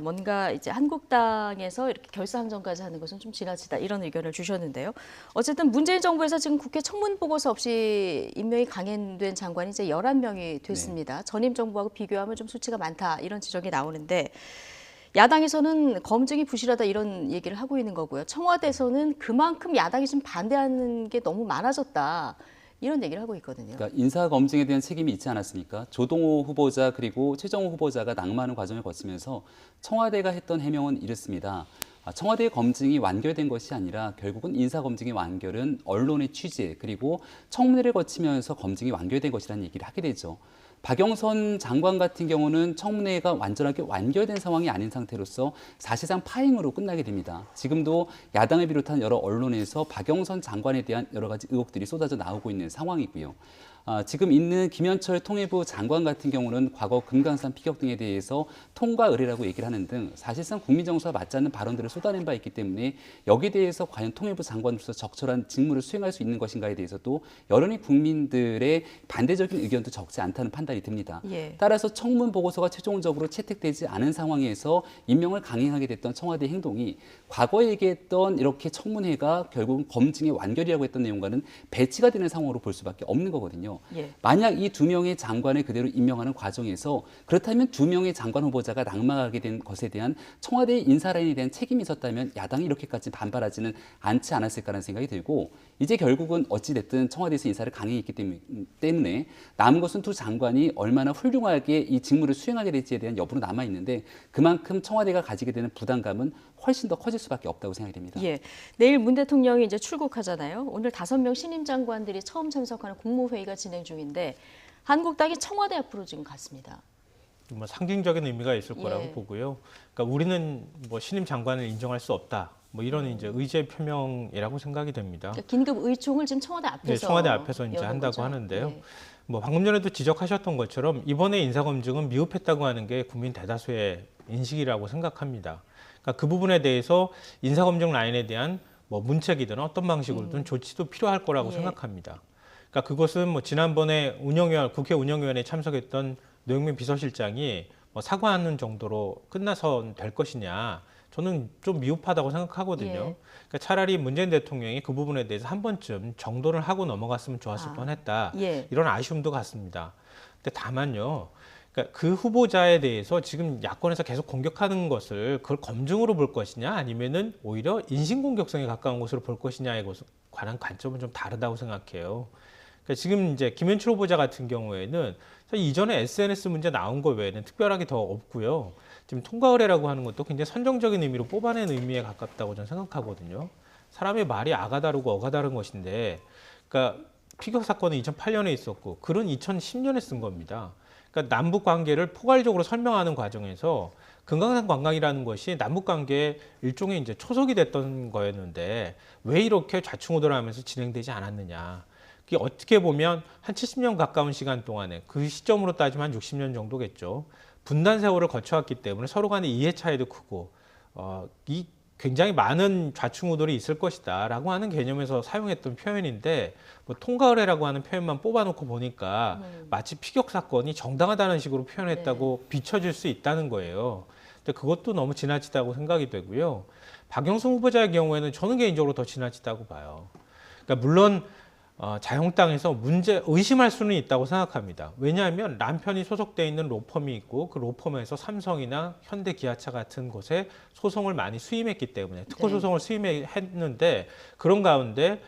뭔가 이제 한국당에서 이렇게 결사항전까지 하는 것은 좀 지나치다 이런 의견을 주셨는데요. 어쨌든 문재인 정부에서 지금 국회 청문 보고서 없이 임명이 강행된 장관이 이제 11명이 됐습니다. 전임 정부하고 비교하면 좀 수치가 많다 이런 지적이 나오는데 야당에서는 검증이 부실하다 이런 얘기를 하고 있는 거고요. 청와대에서는 그만큼 야당이 지금 반대하는 게 너무 많아졌다. 이런 얘기를 하고 있거든요. 그러니까 인사 검증에 대한 책임이 있지 않았습니까? 조동호 후보자 그리고 최정호 후보자가 낙마하는 과정을 거치면서 청와대가 했던 해명은 이렇습니다. 청와대의 검증이 완결된 것이 아니라 결국은 인사 검증의 완결은 언론의 취재 그리고 청문회를 거치면서 검증이 완결된 것이라는 얘기를 하게 되죠. 박영선 장관 같은 경우는 청문회가 완전하게 완결된 상황이 아닌 상태로서 사실상 파행으로 끝나게 됩니다. 지금도 야당을 비롯한 여러 언론에서 박영선 장관에 대한 여러 가지 의혹들이 쏟아져 나오고 있는 상황이고요. 지금 있는 김현철 통일부 장관 같은 경우는 과거 금강산 피격 등에 대해서 통과 의례라고 얘기를 하는 등 사실상 국민 정서와 맞지 않는 발언들을 쏟아낸 바 있기 때문에 여기에 대해서 과연 통일부 장관으로서 적절한 직무를 수행할 수 있는 것인가에 대해서도 여론이 국민들의 반대적인 의견도 적지 않다는 판단이 듭니다. 예. 따라서 청문 보고서가 최종적으로 채택되지 않은 상황에서 임명을 강행하게 됐던 청와대 행동이 과거에 얘기했던 이렇게 청문회가 결국은 검증의 완결이라고 했던 내용과는 배치가 되는 상황으로 볼 수밖에 없는 거거든요. 예. 만약 이 2명의 장관을 그대로 임명하는 과정에서 그렇다면 2명의 장관 후보자가 낙마하게 된 것에 대한 청와대의 인사라인에 대한 책임이 있었다면 야당이 이렇게까지 반발하지는 않지 않았을까라는 생각이 들고 이제 결국은 어찌됐든 청와대에서 인사를 강행했기 때문에 남은 것은 두 장관이 얼마나 훌륭하게 이 직무를 수행하게 될지에 대한 여부는 남아있는데 그만큼 청와대가 가지게 되는 부담감은 훨씬 더 커질 수밖에 없다고 생각이 됩니다. 예, 내일 문 대통령이 이제 출국하잖아요. 오늘 5명 신임 장관들이 처음 참석하는 국무회의가 진행 중인데 한국당이 청와대 앞으로 지금 갔습니다. 뭐 상징적인 의미가 있을 거라고 예. 보고요. 그러니까 우리는 뭐 신임 장관을 인정할 수 없다. 뭐 이런 이제 의제 표명이라고 생각이 됩니다. 그러니까 긴급 의총을 지금 청와대 앞에서 네, 청와대 앞에서 이제 여는 한다고 거죠? 하는데요. 예. 뭐 방금 전에도 지적하셨던 것처럼 이번에 인사검증은 미흡했다고 하는 게 국민 대다수의 인식이라고 생각합니다. 그러니까 그 부분에 대해서 인사검증 라인에 대한 뭐 문책이든 어떤 방식으로든 조치도 필요할 거라고 예. 생각합니다. 그러니까 그것은 뭐 지난번에 국회 운영위원회에 참석했던 노영민 비서실장이 뭐 사과하는 정도로 끝나서 될 것이냐. 저는 좀 미흡하다고 생각하거든요. 예. 그러니까 차라리 문재인 대통령이 그 부분에 대해서 한 번쯤 정도를 하고 넘어갔으면 좋았을 뻔했다. 예. 이런 아쉬움도 같습니다. 근데 다만요. 그러니까 그 후보자에 대해서 지금 야권에서 계속 공격하는 것을 그걸 검증으로 볼 것이냐 아니면은 오히려 인신공격성에 가까운 것으로 볼 것이냐에 관한 관점은 좀 다르다고 생각해요. 그러니까 지금 이제 김현철 후보자 같은 경우에는 이전에 SNS 문제 나온 거 외에는 특별하게 더 없고요. 지금 통과 의례라고 하는 것도 굉장히 선정적인 의미로 뽑아낸 의미에 가깝다고 저는 생각하거든요. 사람의 말이 아가 다르고 어가 다른 것인데, 그러니까 피격 사건은 2008년에 있었고 글은 2010년에 쓴 겁니다. 그러니까 남북 관계를 포괄적으로 설명하는 과정에서 금강산 관광이라는 것이 남북 관계의 일종의 이제 초석이 됐던 거였는데 왜 이렇게 좌충우돌하면서 진행되지 않았느냐. 그게 어떻게 보면 한 70년 가까운 시간 동안에 그 시점으로 따지면 한 60년 정도겠죠. 분단 세월을 거쳐왔기 때문에 서로 간의 이해 차이도 크고 이 굉장히 많은 좌충우돌이 있을 것이다 라고 하는 개념에서 사용했던 표현인데 뭐 통과 의례라고 하는 표현만 뽑아놓고 보니까 마치 피격 사건이 정당하다는 식으로 표현했다고 비춰질 수 있다는 거예요. 근데 그것도 너무 지나치다고 생각이 되고요. 박영선 후보자의 경우에는 저는 개인적으로 더 지나치다고 봐요. 그러니까 물론 자유한국당에서 의심할 수는 있다고 생각합니다. 왜냐하면 남편이 소속돼 있는 로펌이 있고 그 로펌에서 삼성이나 현대기아차 같은 곳에 소송을 많이 수임했기 때문에 특허 소송을 수임했는데 그런 가운데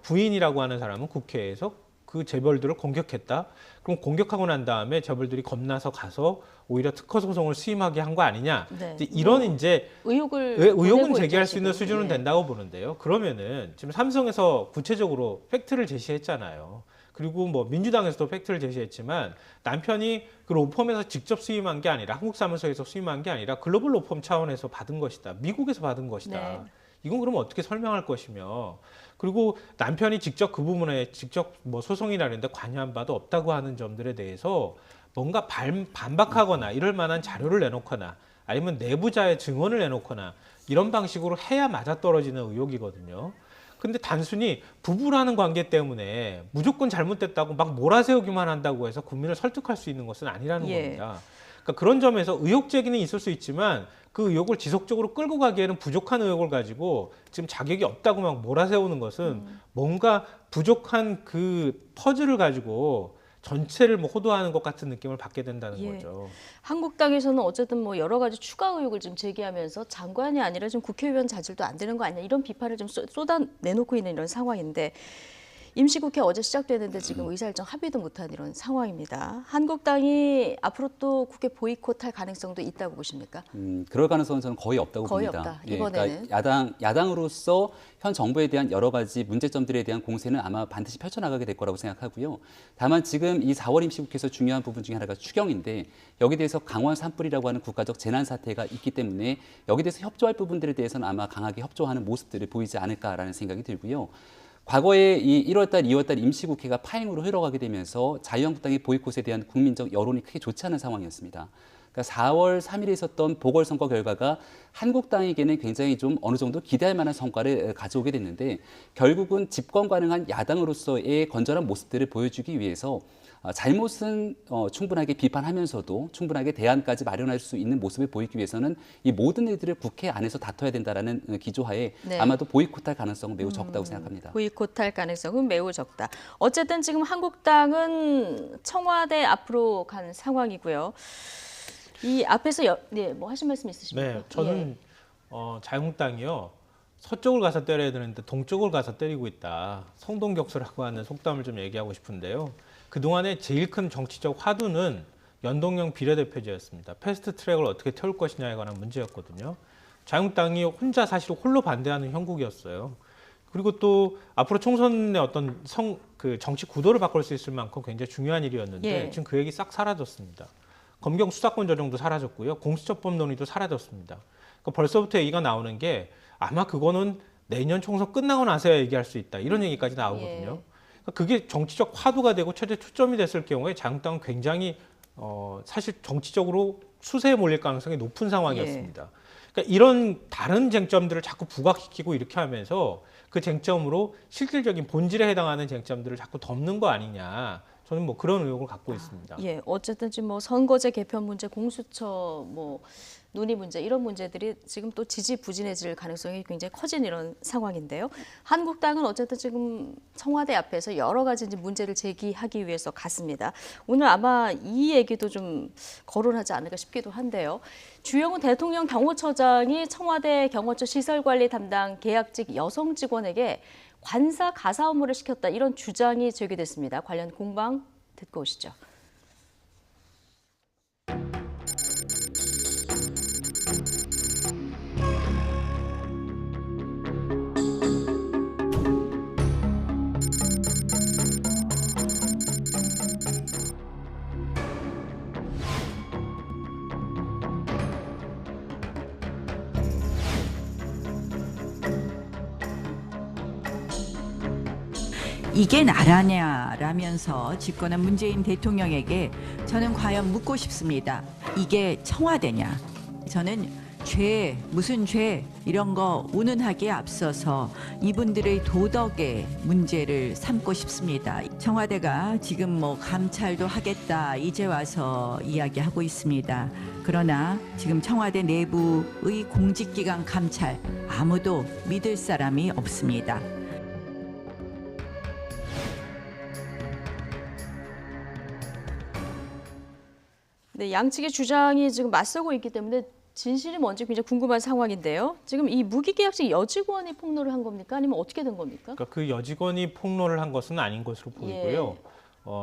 부인이라고 하는 사람은 국회에서 그 재벌들을 공격했다. 그럼 공격하고 난 다음에 재벌들이 겁나서 가서 오히려 특허 소송을 수임하게 한 거 아니냐. 네. 이런 이제 의혹은 제기할 수 있는 지금. 수준은 예. 된다고 보는데요. 그러면은 지금 삼성에서 구체적으로 팩트를 제시했잖아요. 그리고 뭐 민주당에서도 팩트를 제시했지만 남편이 그 로펌에서 직접 수임한 게 아니라 한국 사무소에서 수임한 게 아니라 글로벌 로펌 차원에서 받은 것이다. 미국에서 받은 것이다. 네. 이건 그러면 어떻게 설명할 것이며 그리고 남편이 직접 그 부분에 직접 뭐 소송이라는데 관여한 바도 없다고 하는 점들에 대해서 뭔가 반박하거나 이럴 만한 자료를 내놓거나 아니면 내부자의 증언을 내놓거나 이런 방식으로 해야 맞아떨어지는 의혹이거든요. 근데 단순히 부부라는 관계 때문에 무조건 잘못됐다고 막 몰아세우기만 한다고 해서 국민을 설득할 수 있는 것은 아니라는 겁니다. 그러니까 그런 점에서 의혹 제기는 있을 수 있지만 그 의혹을 지속적으로 끌고 가기에는 부족한 의혹을 가지고 지금 자격이 없다고 막 몰아세우는 것은 뭔가 부족한 그 퍼즐을 가지고 전체를 뭐 호도하는 것 같은 느낌을 받게 된다는 거죠. 한국당에서는 어쨌든 뭐 여러 가지 추가 의혹을 좀 제기하면서 장관이 아니라 좀 국회의원 자질도 안 되는 거 아니냐 이런 비판을 좀 쏟아내놓고 있는 이런 상황인데 임시국회 어제 시작되는데 지금 의사일정 합의도 못한 이런 상황입니다. 한국당이 앞으로 또 국회 보이콧할 가능성도 있다고 보십니까? 그럴 가능성은 저는 거의 없다고 거의 봅니다. 없다. 이번에는. 그러니까 야당으로서 현 정부에 대한 여러 가지 문제점들에 대한 공세는 아마 반드시 펼쳐나가게 될 거라고 생각하고요. 다만 지금 이 4월 임시국회에서 중요한 부분 중에 하나가 추경인데 여기에 대해서 강원 산불이라고 하는 국가적 재난 사태가 있기 때문에 여기에 대해서 협조할 부분들에 대해서는 아마 강하게 협조하는 모습들을 보이지 않을까라는 생각이 들고요. 과거에 이 1월달, 2월달 임시국회가 파행으로 흘러가게 되면서 자유한국당의 보이콧에 대한 국민적 여론이 크게 좋지 않은 상황이었습니다. 그러니까 4월 3일에 있었던 보궐선거 결과가 한국당에게는 굉장히 좀 어느 정도 기대할 만한 성과를 가져오게 됐는데 결국은 집권 가능한 야당으로서의 건전한 모습들을 보여주기 위해서 잘못은 충분하게 비판하면서도 충분하게 대안까지 마련할 수 있는 모습을 보이기 위해서는 이 모든 일들을 국회 안에서 다퉈야 된다라는 기조하에 아마도 보이콧할 가능성은 매우 적다고 생각합니다. 보이콧할 가능성은 매우 적다. 어쨌든 지금 한국당은 청와대 앞으로 간 상황이고요. 이 앞에서 뭐 하실 말씀 있으십니까? 네, 저는 자유한국당이요. 서쪽을 가서 때려야 되는데 동쪽을 가서 때리고 있다. 성동격수라고 하는 속담을 좀 얘기하고 싶은데요. 그동안에 제일 큰 정치적 화두는 연동형 비례대표제였습니다. 패스트트랙을 어떻게 태울 것이냐에 관한 문제였거든요. 자유한국당이 혼자 사실 홀로 반대하는 형국이었어요. 그리고 또 앞으로 총선의 어떤 정치 구도를 바꿀 수 있을 만큼 굉장히 중요한 일이었는데 지금 그 얘기 싹 사라졌습니다. 검경 수사권 조정도 사라졌고요. 공수처법 논의도 사라졌습니다. 그러니까 벌써부터 얘기가 나오는 게 아마 그거는 내년 총선 끝나고 나서야 얘기할 수 있다. 이런 얘기까지 나오거든요. 그게 정치적 화두가 되고 최대 초점이 됐을 경우에 자유한국당은 굉장히 사실 정치적으로 수세에 몰릴 가능성이 높은 상황이었습니다. 그러니까 이런 다른 쟁점들을 자꾸 부각시키고 이렇게 하면서 그 쟁점으로 실질적인 본질에 해당하는 쟁점들을 자꾸 덮는 거 아니냐. 저는 뭐 그런 의혹을 갖고 있습니다. 어쨌든 지금 뭐 선거제 개편 문제, 공수처 뭐 논의 문제 이런 문제들이 지금 또 지지부진해질 가능성이 굉장히 커진 이런 상황인데요. 한국당은 어쨌든 지금 청와대 앞에서 여러 가지 이제 문제를 제기하기 위해서 갔습니다. 오늘 아마 이 얘기도 좀 거론하지 않을까 싶기도 한데요. 주영훈 대통령 경호처장이 청와대 경호처 시설관리 담당 계약직 여성 직원에게 관사 가사 업무를 시켰다 이런 주장이 제기됐습니다. 관련 공방 듣고 오시죠. 이게 나라냐라면서 집권한 문재인 대통령에게 저는 과연 묻고 싶습니다. 이게 청와대냐? 저는 무슨 죄 이런 거 운운하기에 앞서서 이분들의 도덕의 문제를 삼고 싶습니다. 청와대가 지금 뭐 감찰도 하겠다 이제 와서 이야기하고 있습니다. 그러나 지금 청와대 내부의 공직기관 감찰 아무도 믿을 사람이 없습니다. 네, 양측의 주장이 지금 맞서고 있기 때문에 진실이 뭔지 굉장히 궁금한 상황인데요. 지금 이 무기계약직 여직원이 폭로를 한 겁니까? 아니면 어떻게 된 겁니까? 그러니까 그 여직원이 폭로를 한 것은 아닌 것으로 보이고요.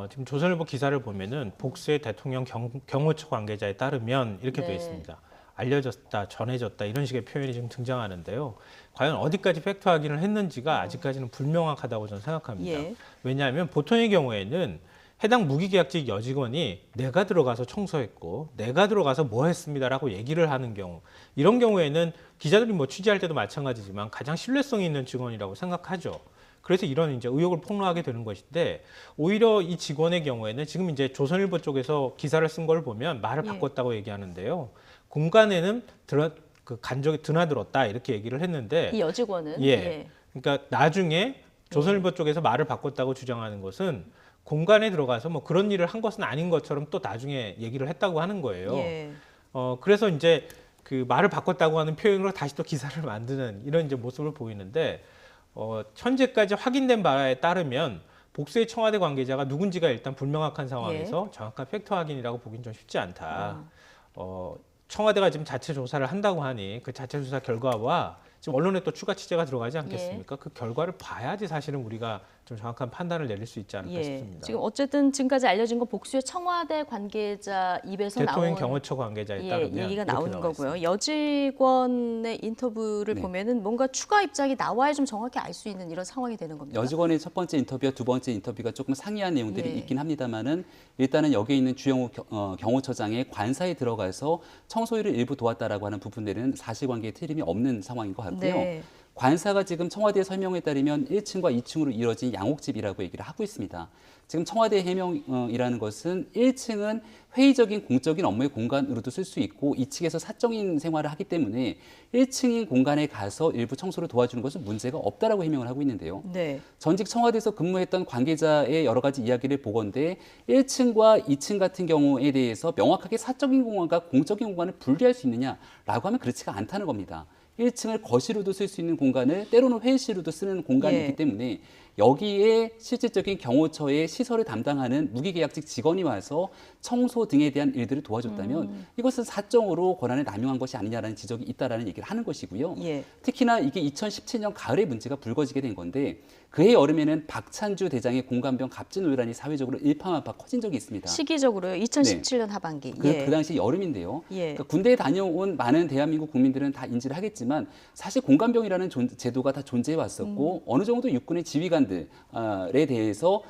지금 조선일보 기사를 보면은 복수의 대통령 경호처 관계자에 따르면 이렇게 되어 있습니다. 알려졌다, 전해졌다 이런 식의 표현이 지금 등장하는데요. 과연 어디까지 팩트 확인을 했는지가 아직까지는 불명확하다고 저는 생각합니다. 왜냐하면 보통의 경우에는 해당 무기계약직 여직원이 내가 들어가서 청소했고 내가 들어가서 뭐 했습니다라고 얘기를 하는 경우 이런 경우에는 기자들이 뭐 취재할 때도 마찬가지지만 가장 신뢰성이 있는 직원이라고 생각하죠. 그래서 이런 이제 의혹을 폭로하게 되는 것인데 오히려 이 직원의 경우에는 지금 이제 조선일보 쪽에서 기사를 쓴 걸 보면 말을 바꿨다고 얘기하는데요. 공간에는 그 간접이 드나들었다 이렇게 얘기를 했는데 이 여직원은 그러니까 나중에 조선일보 쪽에서 말을 바꿨다고 주장하는 것은 공간에 들어가서 뭐 그런 일을 한 것은 아닌 것처럼 또 나중에 얘기를 했다고 하는 거예요. 그래서 이제 그 말을 바꿨다고 하는 표현으로 다시 또 기사를 만드는 이런 이제 모습을 보이는데 현재까지 확인된 바에 따르면 복수의 청와대 관계자가 누군지가 일단 불명확한 상황에서 정확한 팩트 확인이라고 보기는 좀 쉽지 않다. 청와대가 지금 자체 조사를 한다고 하니 그 자체 조사 결과와 지금 언론에 또 추가 취재가 들어가지 않겠습니까? 그 결과를 봐야지 사실은 우리가 좀 정확한 판단을 내릴 수 있지 않을까 싶습니다. 지금 어쨌든 지금까지 알려진 건 복수의 청와대 관계자 입에서 대통령 나온 경호처 관계자에 따르면 얘기가 나오는 거고요. 있습니다. 여직원의 인터뷰를 보면은 뭔가 추가 입장이 나와야 좀 정확히 알 수 있는 이런 상황이 되는 겁니다. 여직원의 첫 번째 인터뷰와 두 번째 인터뷰가 조금 상이한 내용들이 있긴 합니다만은 일단은 여기에 있는 주영우 경호처장의 관사에 들어가서 청소일을 일부 도왔다라고 하는 부분들은 사실관계에 틀림이 없는 상황인 것 같고요. 관사가 지금 청와대 설명에 따르면 1층과 2층으로 이루어진 양옥집이라고 얘기를 하고 있습니다. 지금 청와대 해명이라는 것은 1층은 회의적인 공적인 업무의 공간으로도 쓸 수 있고 2층에서 사적인 생활을 하기 때문에 1층인 공간에 가서 일부 청소를 도와주는 것은 문제가 없다라고 해명을 하고 있는데요. 전직 청와대에서 근무했던 관계자의 여러 가지 이야기를 보건대 1층과 2층 같은 경우에 대해서 명확하게 사적인 공간과 공적인 공간을 분리할 수 있느냐라고 하면 그렇지가 않다는 겁니다. 1층을 거실로도 쓸 수 있는 공간을 때로는 회의실로도 쓰는 공간이기 때문에 여기에 실질적인 경호처의 시설을 담당하는 무기계약직 직원이 와서 청소 등에 대한 일들을 도와줬다면 이것은 사적으로 권한을 남용한 것이 아니냐라는 지적이 있다라는 얘기를 하는 것이고요. 특히나 이게 2017년 가을에 문제가 불거지게 된 건데 그해 여름에는 박찬주 대장의 공관병 갑질 논란이 사회적으로 일파만파 커진 적이 있습니다. 시기적으로요. 2017년 하반기. 그 당시 여름인데요. 그러니까 군대에 다녀온 많은 대한민국 국민들은 다 인지를 하겠지만 사실 공관병이라는 제도가 다 존재해 왔었고 어느 정도 육군의 지휘관들에 대해서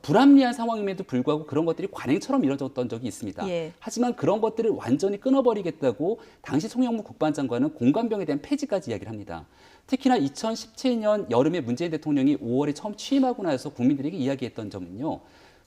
불합리한 상황임에도 불구하고 그런 것들이 관행처럼 이뤄졌던 적이 있습니다. 하지만 그런 것들을 완전히 끊어버리겠다고 당시 송영무 국방장관은 공관병에 대한 폐지까지 이야기를 합니다. 특히나 2017년 여름에 문재인 대통령이 5월에 처음 취임하고 나서 국민들에게 이야기했던 점은요.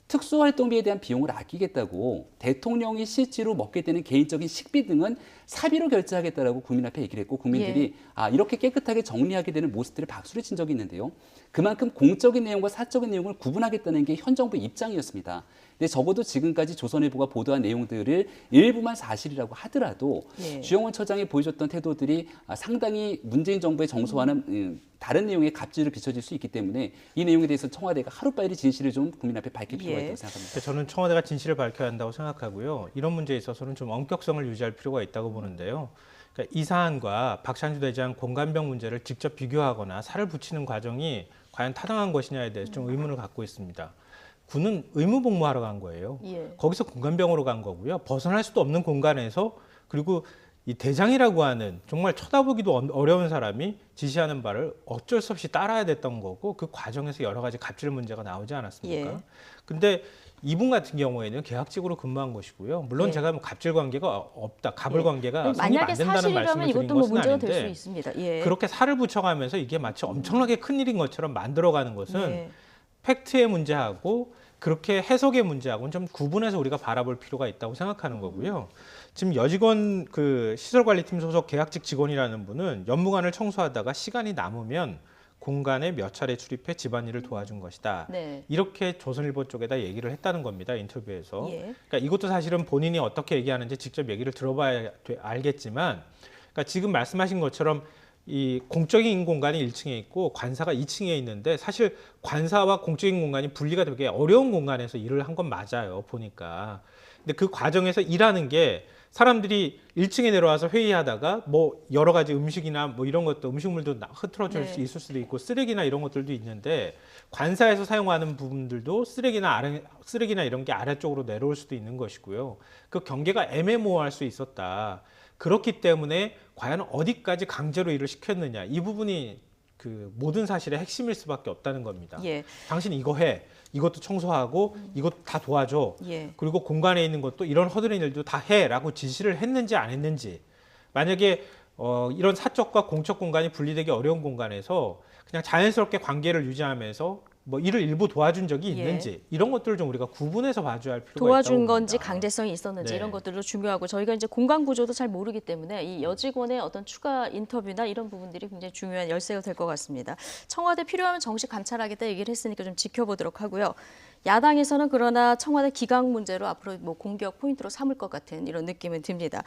특수활동비에 대한 비용을 아끼겠다고 대통령이 실제로 먹게 되는 개인적인 식비 등은 사비로 결제하겠다라고 국민 앞에 얘기를 했고 국민들이 이렇게 깨끗하게 정리하게 되는 모습들을 박수를 친 적이 있는데요. 그만큼 공적인 내용과 사적인 내용을 구분하겠다는 게 현 정부의 입장이었습니다. 근데 적어도 지금까지 조선일보가 보도한 내용들을 일부만 사실이라고 하더라도 주영훈 처장이 보여줬던 태도들이 상당히 문재인 정부의 정서와는 다른 내용의 갑질을 비춰질 수 있기 때문에 이 내용에 대해서 청와대가 하루빨리 진실을 좀 국민 앞에 밝힐 필요가 있다고 생각합니다. 저는 청와대가 진실을 밝혀야 한다고 생각하고요. 이런 문제에 있어서는 좀 엄격성을 유지할 필요가 있다고 보는데요. 그러니까 이 사안과 박찬주 대장 공관병 문제를 직접 비교하거나 살을 붙이는 과정이 과연 타당한 것이냐에 대해서 좀 의문을 갖고 있습니다. 군은 의무복무하러 간 거예요. 거기서 공관병으로 간 거고요. 벗어날 수도 없는 공간에서 그리고 이 대장이라고 하는 정말 쳐다보기도 어려운 사람이 지시하는 바를 어쩔 수 없이 따라야 됐던 거고 그 과정에서 여러 가지 갑질 문제가 나오지 않았습니까? 근데 이분 같은 경우에는 계약직으로 근무한 것이고요. 물론 제가 뭐 갑질 관계가 없다, 갑을 관계가 성립 안 된다는 말씀을 드린 것은 아닌데 그렇게 살을 붙여가면서 이게 마치 엄청나게 큰일인 것처럼 만들어가는 것은 팩트의 문제하고 그렇게 해석의 문제하고는 좀 구분해서 우리가 바라볼 필요가 있다고 생각하는 거고요. 지금 여직원 그 시설관리팀 소속 계약직 직원이라는 분은 연무관을 청소하다가 시간이 남으면 공간에 몇 차례 출입해 집안일을 도와준 것이다. 이렇게 조선일보 쪽에다 얘기를 했다는 겁니다. 인터뷰에서. 그러니까 이것도 사실은 본인이 어떻게 얘기하는지 직접 얘기를 들어봐야 알겠지만 그러니까 지금 말씀하신 것처럼 이 공적인 공간이 1층에 있고 관사가 2층에 있는데 사실 관사와 공적인 공간이 분리가 되게 어려운 공간에서 일을 한 건 맞아요. 보니까. 근데 그 과정에서 일하는 게 사람들이 1층에 내려와서 회의하다가 뭐 여러 가지 음식이나 뭐 이런 것도 음식물도 흐트러질 수 있을 수도 있고 쓰레기나 이런 것들도 있는데 관사에서 사용하는 부분들도 쓰레기나 이런 게 아래쪽으로 내려올 수도 있는 것이고요. 그 경계가 애매모호할 수 있었다. 그렇기 때문에 과연 어디까지 강제로 일을 시켰느냐 이 부분이 그 모든 사실의 핵심일 수밖에 없다는 겁니다. 당신 이거 해, 이것도 청소하고 이것도 다 도와줘. 그리고 공간에 있는 것도 이런 허드렛 일도 다 해라고 지시를 했는지 안 했는지 만약에 이런 사적과 공적 공간이 분리되기 어려운 공간에서 그냥 자연스럽게 관계를 유지하면서 뭐 이를 일부 도와준 적이 있는지 이런 것들을 좀 우리가 구분해서 봐줘야 할 필요가 도와준 있다고 건지 봅니다. 강제성이 있었는지 네. 이런 것들도 중요하고 저희가 이제 공간 구조도 잘 모르기 때문에 이 여직원의 어떤 추가 인터뷰나 이런 부분들이 굉장히 중요한 열쇠가 될 것 같습니다. 청와대 필요하면 정식 감찰하겠다 얘기를 했으니까 좀 지켜보도록 하고요. 야당에서는 그러나 청와대 기강 문제로 앞으로 뭐 공격 포인트로 삼을 것 같은 이런 느낌은 듭니다.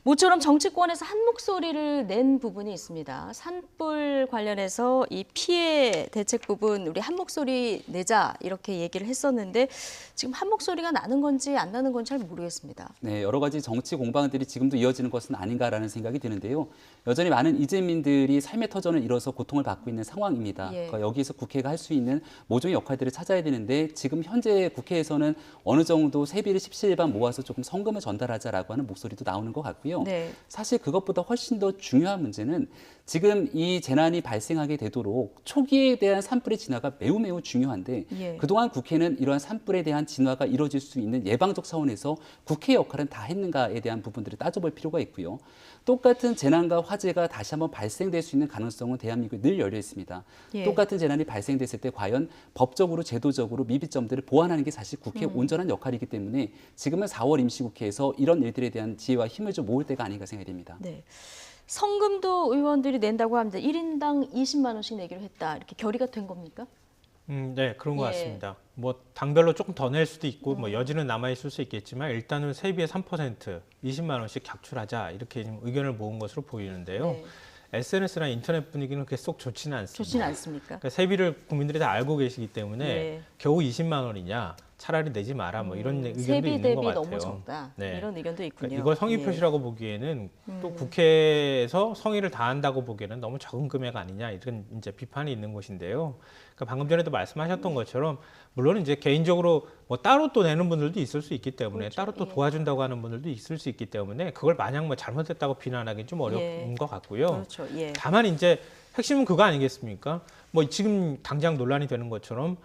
모처럼 정치권에서 한 목소리를 낸 부분이 있습니다. 산불 관련해서 이 피해 대책 부분 우리 한 목소리 내자 이렇게 얘기를 했었는데 지금 한 목소리가 나는 건지 안 나는 건지 잘 모르겠습니다. 네, 여러 가지 정치 공방들이 지금도 이어지는 것은 아닌가라는 생각이 드는데요. 여전히 많은 이재민들이 삶의 터전을 잃어서 고통을 받고 있는 상황입니다. 그러니까 여기에서 국회가 할 수 있는 모종의 역할들을 찾아야 되는데 지금 현재 국회에서는 어느 정도 세비를 십시일반 모아서 조금 성금을 전달하자라고 하는 목소리도 나오는 것 같고요. 네. 사실 그것보다 훨씬 더 중요한 문제는 지금 이 재난이 발생하게 되도록 초기에 대한 산불의 진화가 매우 중요한데 그동안 국회는 이러한 산불에 대한 진화가 이루어질 수 있는 예방적 차원에서 국회의 역할은 다 했는가에 대한 부분들을 따져볼 필요가 있고요. 똑같은 재난과 화재가 다시 한번 발생될 수 있는 가능성은 대한민국에 늘 열려 있습니다. 똑같은 재난이 발생됐을 때 과연 법적으로 제도적으로 미비점들을 보완하는 게 사실 국회의 온전한 역할이기 때문에 지금은 4월 임시국회에서 이런 일들에 대한 지혜와 힘을 좀 모을 때가 아닌가 생각이 됩니다. 네. 성금도 의원들이 낸다고 합니다. 1인당 20만 원씩 내기로 했다. 이렇게 결의가 된 겁니까? 네, 그런 것 같습니다. 뭐 당별로 조금 더 낼 수도 있고 뭐 여지는 남아 있을 수 있겠지만 일단은 세비의 3% 20만 원씩 각출하자 이렇게 지금 의견을 모은 것으로 보이는데요. SNS나 인터넷 분위기는 그렇게 쏙 좋지는 않습니다. 좋지는 않습니까? 그러니까 세비를 국민들이 다 알고 계시기 때문에 겨우 20만 원이냐 차라리 내지 마라 뭐 이런 의견도 세비 있는 대비 것 같아요. 너무 적다. 이런 의견도 있군요. 그러니까 이걸 성의 표시라고 보기에는 또 국회에서 성의를 다한다고 보기에는 너무 적은 금액 아니냐 이런 이제 비판이 있는 것인데요. 그러니까 방금 전에도 말씀하셨던 것처럼 물론 이제 개인적으로 뭐 따로 또 내는 분들도 있을 수 있기 때문에 따로 또 도와준다고 하는 분들도 있을 수 있기 때문에 그걸 마냥 뭐 잘못했다고 비난하기 좀 어려운 것 같고요. 다만 이제 핵심은 그거 아니겠습니까? 뭐 지금 당장 논란이 되는 것처럼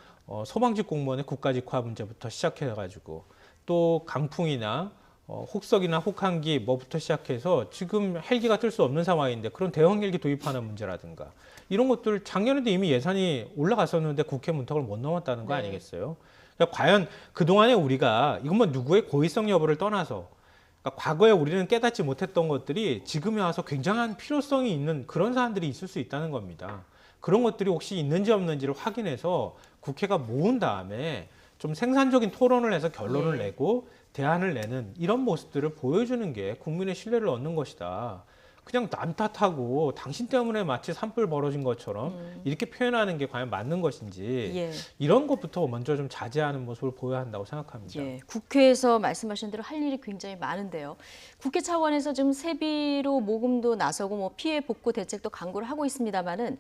소방직 공무원의 국가직화 문제부터 시작해가지고 또 강풍이나 혹석이나 혹한기 뭐부터 시작해서 지금 헬기가 뜰 수 없는 상황인데 그런 대형 헬기 도입하는 문제라든가 이런 것들 작년에도 이미 예산이 올라갔었는데 국회 문턱을 못 넘었다는 거 아니겠어요? 그러니까 과연 그동안에 우리가 이건 뭐 누구의 고의성 여부를 떠나서 그러니까 과거에 우리는 깨닫지 못했던 것들이 지금에 와서 굉장한 필요성이 있는 그런 사안들이 있을 수 있다는 겁니다. 그런 것들이 혹시 있는지 없는지를 확인해서 국회가 모은 다음에 좀 생산적인 토론을 해서 결론을 내고 대안을 내는 이런 모습들을 보여주는 게 국민의 신뢰를 얻는 것이다. 그냥 남 탓하고 당신 때문에 마치 산불 벌어진 것처럼 이렇게 표현하는 게 과연 맞는 것인지 이런 것부터 먼저 좀 자제하는 모습을 보여야 한다고 생각합니다. 국회에서 말씀하신 대로 할 일이 굉장히 많은데요. 국회 차원에서 지금 세비로 모금도 나서고 뭐 피해 복구 대책도 강구를 하고 있습니다만은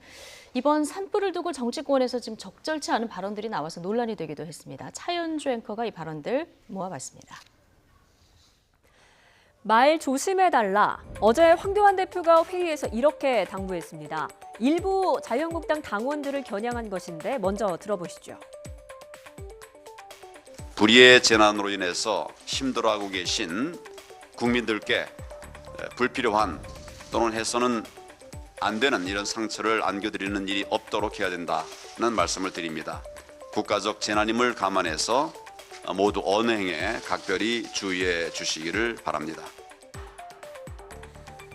이번 산불을 두고 정치권에서 지금 적절치 않은 발언들이 나와서 논란이 되기도 했습니다. 차연주 앵커가 이 발언들 모아봤습니다. 말 조심해달라. 어제 황교안 대표가 회의에서 이렇게 당부했습니다. 일부 자유한국당 당원들을 겨냥한 것인데 먼저 들어보시죠. 불의의 재난으로 인해서 힘들어하고 계신 국민들께 불필요한 또는 해서는 안 되는 이런 상처를 안겨드리는 일이 없도록 해야 된다는 말씀을 드립니다. 국가적 재난임을 감안해서 모두 언행에 각별히 주의해 주시기를 바랍니다.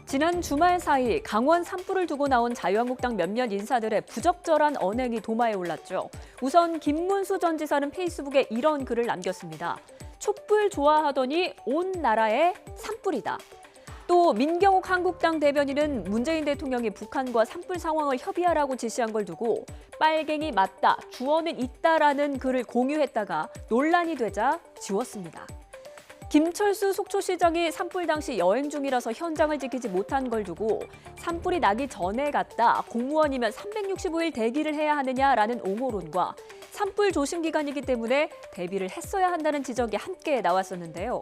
지난 주말 사이 강원 산불을 두고 나온 자유한국당 몇몇 인사들의 부적절한 언행이 도마에 올랐죠. 우선 김문수 전 지사는 페이스북에 이런 글을 남겼습니다. 촛불 좋아하더니 온 나라에 산불이다. 또 민경욱 한국당 대변인은 문재인 대통령이 북한과 산불 상황을 협의하라고 지시한 걸 두고 빨갱이 맞다, 주어는 있다라는 글을 공유했다가 논란이 되자 지웠습니다. 김철수 속초시장이 산불 당시 여행 중이라서 현장을 지키지 못한 걸 두고 산불이 나기 전에 갔다, 공무원이면 365일 대기를 해야 하느냐라는 옹호론과 산불 조심 기간이기 때문에 대비를 했어야 한다는 지적이 함께 나왔었는데요.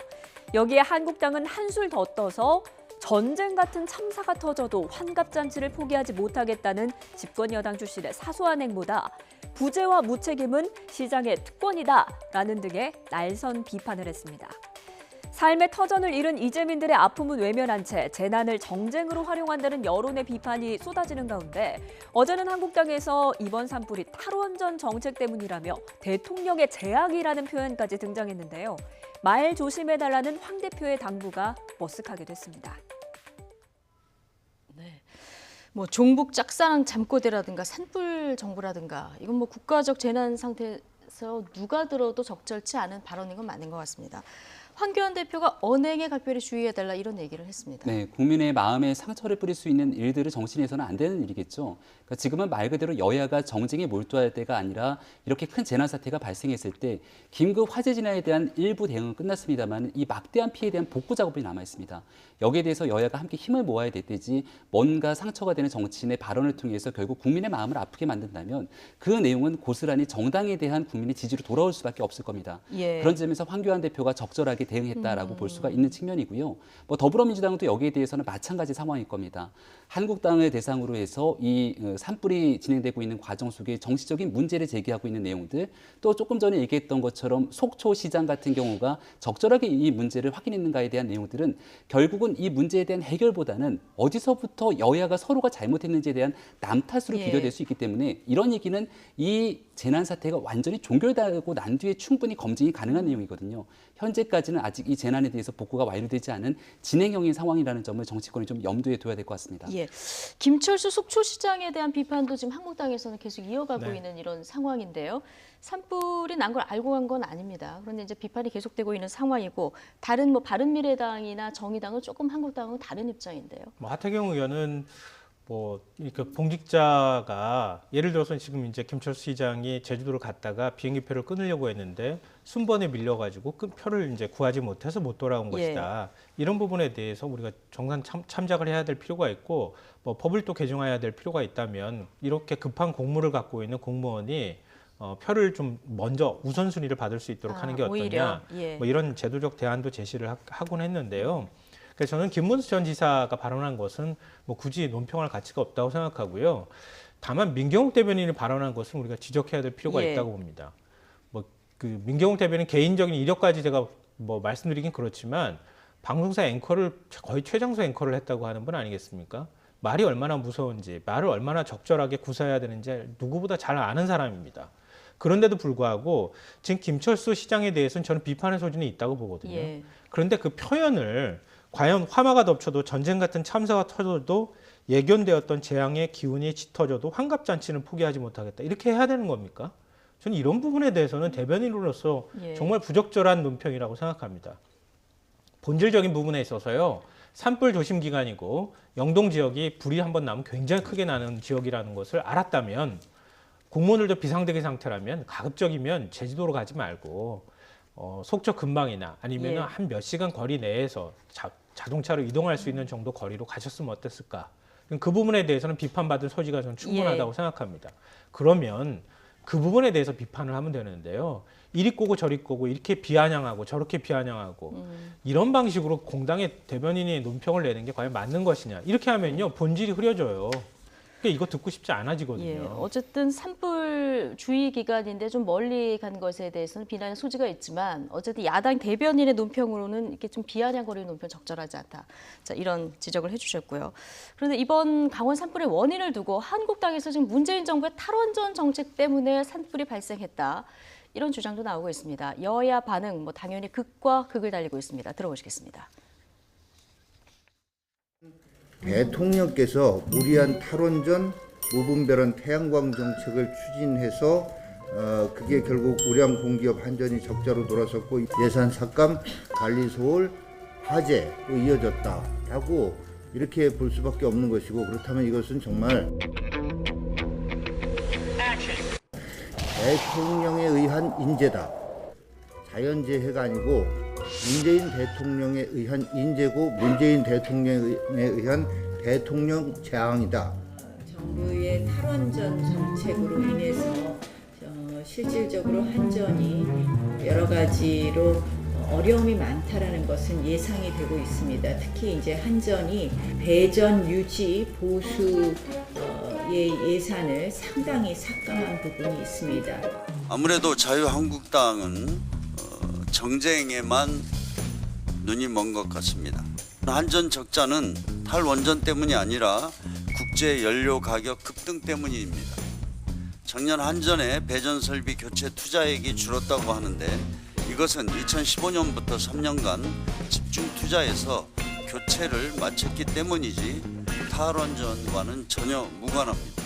여기에 한국당은 한술 더 떠서 전쟁 같은 참사가 터져도 환갑잔치를 포기하지 못하겠다는 집권 여당 출신의 사소한 행보다 부재와 무책임은 시장의 특권이다라는 등의 날선 비판을 했습니다. 삶의 터전을 잃은 이재민들의 아픔은 외면한 채 재난을 정쟁으로 활용한다는 여론의 비판이 쏟아지는 가운데 어제는 한국당에서 이번 산불이 탈원전 정책 때문이라며 대통령의 제약이라는 표현까지 등장했는데요. 말 조심해달라는 황 대표의 당부가 머쓱하게 됐습니다. 뭐 종북 짝사랑 잠꼬대라든가 산불 정부라든가 이건 뭐 국가적 재난 상태에서 누가 들어도 적절치 않은 발언인 건 맞는 것 같습니다. 황교안 대표가 언행에 각별히 주의해달라 이런 얘기를 했습니다. 네, 국민의 마음에 상처를 뿌릴 수 있는 일들을 정치인에서는 안 되는 일이겠죠. 그러니까 지금은 말 그대로 여야가 정쟁에 몰두할 때가 아니라 이렇게 큰 재난 사태가 발생했을 때 긴급 화재 진화에 대한 일부 대응은 끝났습니다만 이 막대한 피해에 대한 복구 작업이 남아 있습니다. 여기에 대해서 여야가 함께 힘을 모아야 될 때지 뭔가 상처가 되는 정치인의 발언을 통해서 결국 국민의 마음을 아프게 만든다면 그 내용은 고스란히 정당에 대한 국민의 지지로 돌아올 수밖에 없을 겁니다. 예. 그런 점에서 황교안 대표가 적절하게 대응했다라고 볼 수가 있는 측면이고요. 뭐 더불어민주당도 여기에 대해서는 마찬가지 상황일 겁니다. 한국당을 대상으로 해서 이 산불이 진행되고 있는 과정 속에 정치적인 문제를 제기하고 있는 내용들, 또 조금 전에 얘기했던 것처럼 속초 시장 같은 경우가 적절하게 이 문제를 확인했는가에 대한 내용들은 결국은 이 문제에 대한 해결보다는 어디서부터 여야가 서로가 잘못했는지에 대한 남 탓으로 비교될 수 있기 때문에 이런 얘기는 이 재난 사태가 완전히 종결되고 난 뒤에 충분히 검증이 가능한 내용이거든요. 현재까지는 아직 이 재난에 대해서 복구가 완료되지 않은 진행형인 상황이라는 점을 정치권이 좀 염두에 둬야 될 것 같습니다. 예, 김철수 속초시장에 대한 비판도 지금 한국당에서는 계속 이어가고 네. 있는 이런 상황인데요. 산불이 난 걸 알고 간 건 아닙니다. 그런데 이제 비판이 계속되고 있는 상황이고 다른 뭐 바른미래당이나 정의당은 조금 한국당은 다른 입장인데요. 뭐 하태경 의원은 뭐 이렇게 공직자가 예를 들어서 지금 이제 김철수 시장이 제주도를 갔다가 비행기표를 끊으려고 했는데 순번에 밀려가지고 표를 이제 구하지 못해서 못 돌아온 것이다. 이런 부분에 대해서 우리가 정상 참작을 해야 될 필요가 있고 뭐 법을 또 개정해야 될 필요가 있다면 이렇게 급한 공무를 갖고 있는 공무원이 표를 좀 먼저 우선순위를 받을 수 있도록 하는 게 어떠냐. 뭐 이런 제도적 대안도 제시를 하곤 했는데요. 그래서 저는 김문수 전 지사가 발언한 것은 뭐 굳이 논평할 가치가 없다고 생각하고요. 다만 민경욱 대변인이 발언한 것은 우리가 지적해야 될 필요가 있다고 봅니다. 뭐 그 민경욱 대변인 개인적인 이력까지 제가 뭐 말씀드리긴 그렇지만 방송사 앵커를 거의 최장수 앵커를 했다고 하는 분 아니겠습니까? 말이 얼마나 무서운지, 말을 얼마나 적절하게 구사해야 되는지 누구보다 잘 아는 사람입니다. 그런데도 불구하고 지금 김철수 시장에 대해서는 저는 비판의 소지는 있다고 보거든요. 그런데 그 표현을 과연 화마가 덮쳐도 전쟁 같은 참사가 터져도 예견되었던 재앙의 기운이 짙어져도 환갑잔치는 포기하지 못하겠다. 이렇게 해야 되는 겁니까? 저는 이런 부분에 대해서는 대변인으로서 정말 부적절한 논평이라고 생각합니다. 본질적인 부분에 있어서요. 산불 조심 기간이고 영동 지역이 불이 한번 나면 굉장히 크게 나는 지역이라는 것을 알았다면 공무원들도 비상대기 상태라면 가급적이면 제주도로 가지 말고 속초 근방이나 아니면 한 몇 시간 거리 내에서 자동차로 이동할 수 있는 정도 거리로 가셨으면 어땠을까? 그 부분에 대해서는 비판받을 소지가 저는 충분하다고 생각합니다. 그러면 그 부분에 대해서 비판을 하면 되는데요. 이리 꼬고 저리 꼬고 이렇게 비아냥하고 저렇게 비아냥하고 이런 방식으로 공당의 대변인이 논평을 내는 게 과연 맞는 것이냐. 이렇게 하면요. 본질이 흐려져요. 이거 듣고 싶지 않아지거든요. 어쨌든 산불 주의 기간인데 좀 멀리 간 것에 대해서는 비난의 소지가 있지만 어쨌든 야당 대변인의 논평으로는 이렇게 좀 비아냥거리는 논평 적절하지 않다. 자, 이런 지적을 해주셨고요. 그런데 이번 강원 산불의 원인을 두고 한국당에서 지금 문재인 정부의 탈원전 정책 때문에 산불이 발생했다. 이런 주장도 나오고 있습니다. 여야 반응 당연히 극과 극을 달리고 있습니다. 들어보시겠습니다. 대통령께서 무리한 탈원전, 무분별한 태양광 정책을 추진해서 그게 결국 우량 공기업 한전이 적자로 돌아섰고 예산 삭감, 관리 소홀, 화재로 이어졌다라고 이렇게 볼 수밖에 없는 것이고 그렇다면 이것은 정말 대통령에 의한 인재다. 자연재해가 아니고 문재인 대통령에 의한 인재고 문재인 대통령에 의한 대통령 재앙이다. 정부의 탈원전 정책으로 인해서 실질적으로 한전이 여러 가지로 어려움이 많다라는 것은 예상이 되고 있습니다. 특히 이제 한전이 배전 유지 보수의 예산을 상당히 삭감한 부분이 있습니다. 아무래도 자유한국당은 정쟁에만 눈이 먼 것 같습니다. 한전 적자는 탈원전 때문이 아니라 국제 연료 가격 급등 때문입니다. 작년 한전의 배전 설비 교체 투자액이 줄었다고 하는데 이것은 2015년부터 3년간 집중 투자해서 교체를 마쳤기 때문이지 탈원전과는 전혀 무관합니다.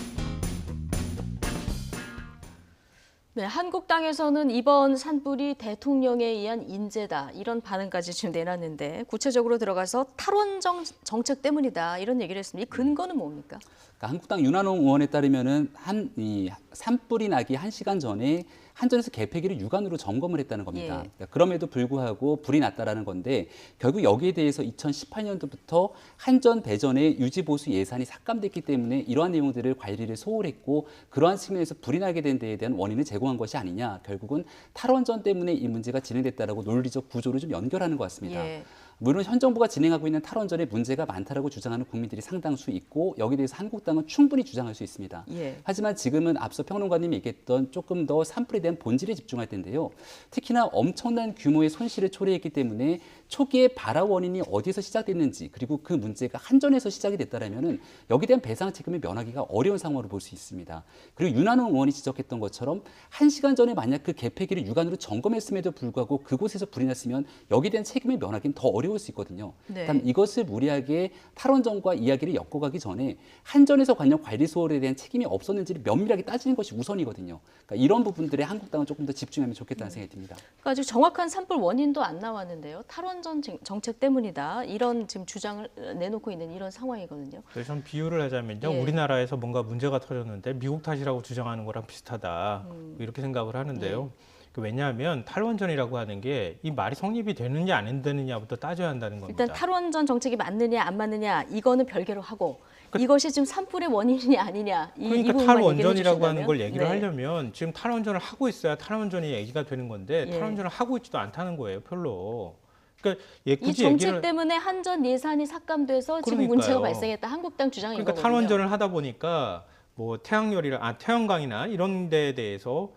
네, 한국당에서는 이번 산불이 대통령에 의한 인재다 이런 반응까지 지금 내놨는데 구체적으로 들어가서 탈원전 정책 때문이다 이런 얘기를 했습니다. 이 근거는 뭡니까? 그러니까 한국당 윤한홍 의원에 따르면은 이 산불이 나기 1시간 전에 한전에서 개폐기를 유관으로 점검을 했다는 겁니다. 예. 그러니까 그럼에도 불구하고 불이 났다라는 건데 결국 여기에 대해서 2018년도부터 한전 배전의 유지 보수 예산이 삭감됐기 때문에 이러한 내용들을 관리를 소홀했고 그러한 측면에서 불이 나게 된 데에 대한 원인을 제공한 것이 아니냐. 결국은 탈원전 때문에 이 문제가 진행됐다라고 논리적 구조를 좀 연결하는 것 같습니다. 예. 물론 현 정부가 진행하고 있는 탈원전에 문제가 많다라고 주장하는 국민들이 상당수 있고 여기에 대해서 한국당은 충분히 주장할 수 있습니다. 예. 하지만 지금은 앞서 평론가님이 얘기했던 조금 더 산불에 대한 본질에 집중할 텐데요. 특히나 엄청난 규모의 손실을 초래했기 때문에 초기에 발화 원인이 어디서 시작됐는지 그리고 그 문제가 한전에서 시작이 됐다라면은 여기에 대한 배상 책임을 면하기가 어려운 상황으로 볼 수 있습니다. 그리고 윤한홍 의원이 지적했던 것처럼 1시간 전에 만약 그 개폐기를 유관으로 점검했음에도 불구하고 그곳에서 불이 났으면 여기에 대한 책임을 면하기는 더 어려울 수 있거든요. 네. 다만 이것을 무리하게 탈원전과 이야기를 엮어가기 전에 한전에서 관련 관리 소홀에 대한 책임이 없었는지를 면밀하게 따지는 것이 우선이거든요. 그러니까 이런 부분들에 한국당은 조금 더 집중하면 좋겠다는 생각이 듭니다. 그러니까 아직 정확한 산불 원인도 안 나왔는데요. 탈원전 정책 때문이다 이런 지금 주장을 내놓고 있는 이런 상황이거든요. 그래서 좀 비유를 하자면요. 예. 우리나라에서 뭔가 문제가 터졌는데 미국 탓이라고 주장하는 거랑 비슷하다. 이렇게 생각을 하는데요. 왜냐하면 탈원전이라고 하는 게 이 말이 성립이 되느냐 안 되느냐부터 따져야 한다는 겁니다. 일단 탈원전 정책이 맞느냐 안 맞느냐 이거는 별개로 하고 이것이 지금 산불의 원인이냐 아니냐 그러니까 부분만 탈원전이라고 하는 걸 얘기를 네. 하려면 지금 탈원전을 하고 있어야 탈원전이 얘기가 되는 건데 예. 탈원전을 하고 있지도 않다는 거예요. 별로. 그러니까 이 굳이 정책 얘기를 때문에 한전 예산이 삭감돼서 지금 그러니까요. 문제가 발생했다. 한국당 주장인 그러니까 거거든요. 탈원전을 하다 보니까 뭐 태양광이나 이런 데에 대해서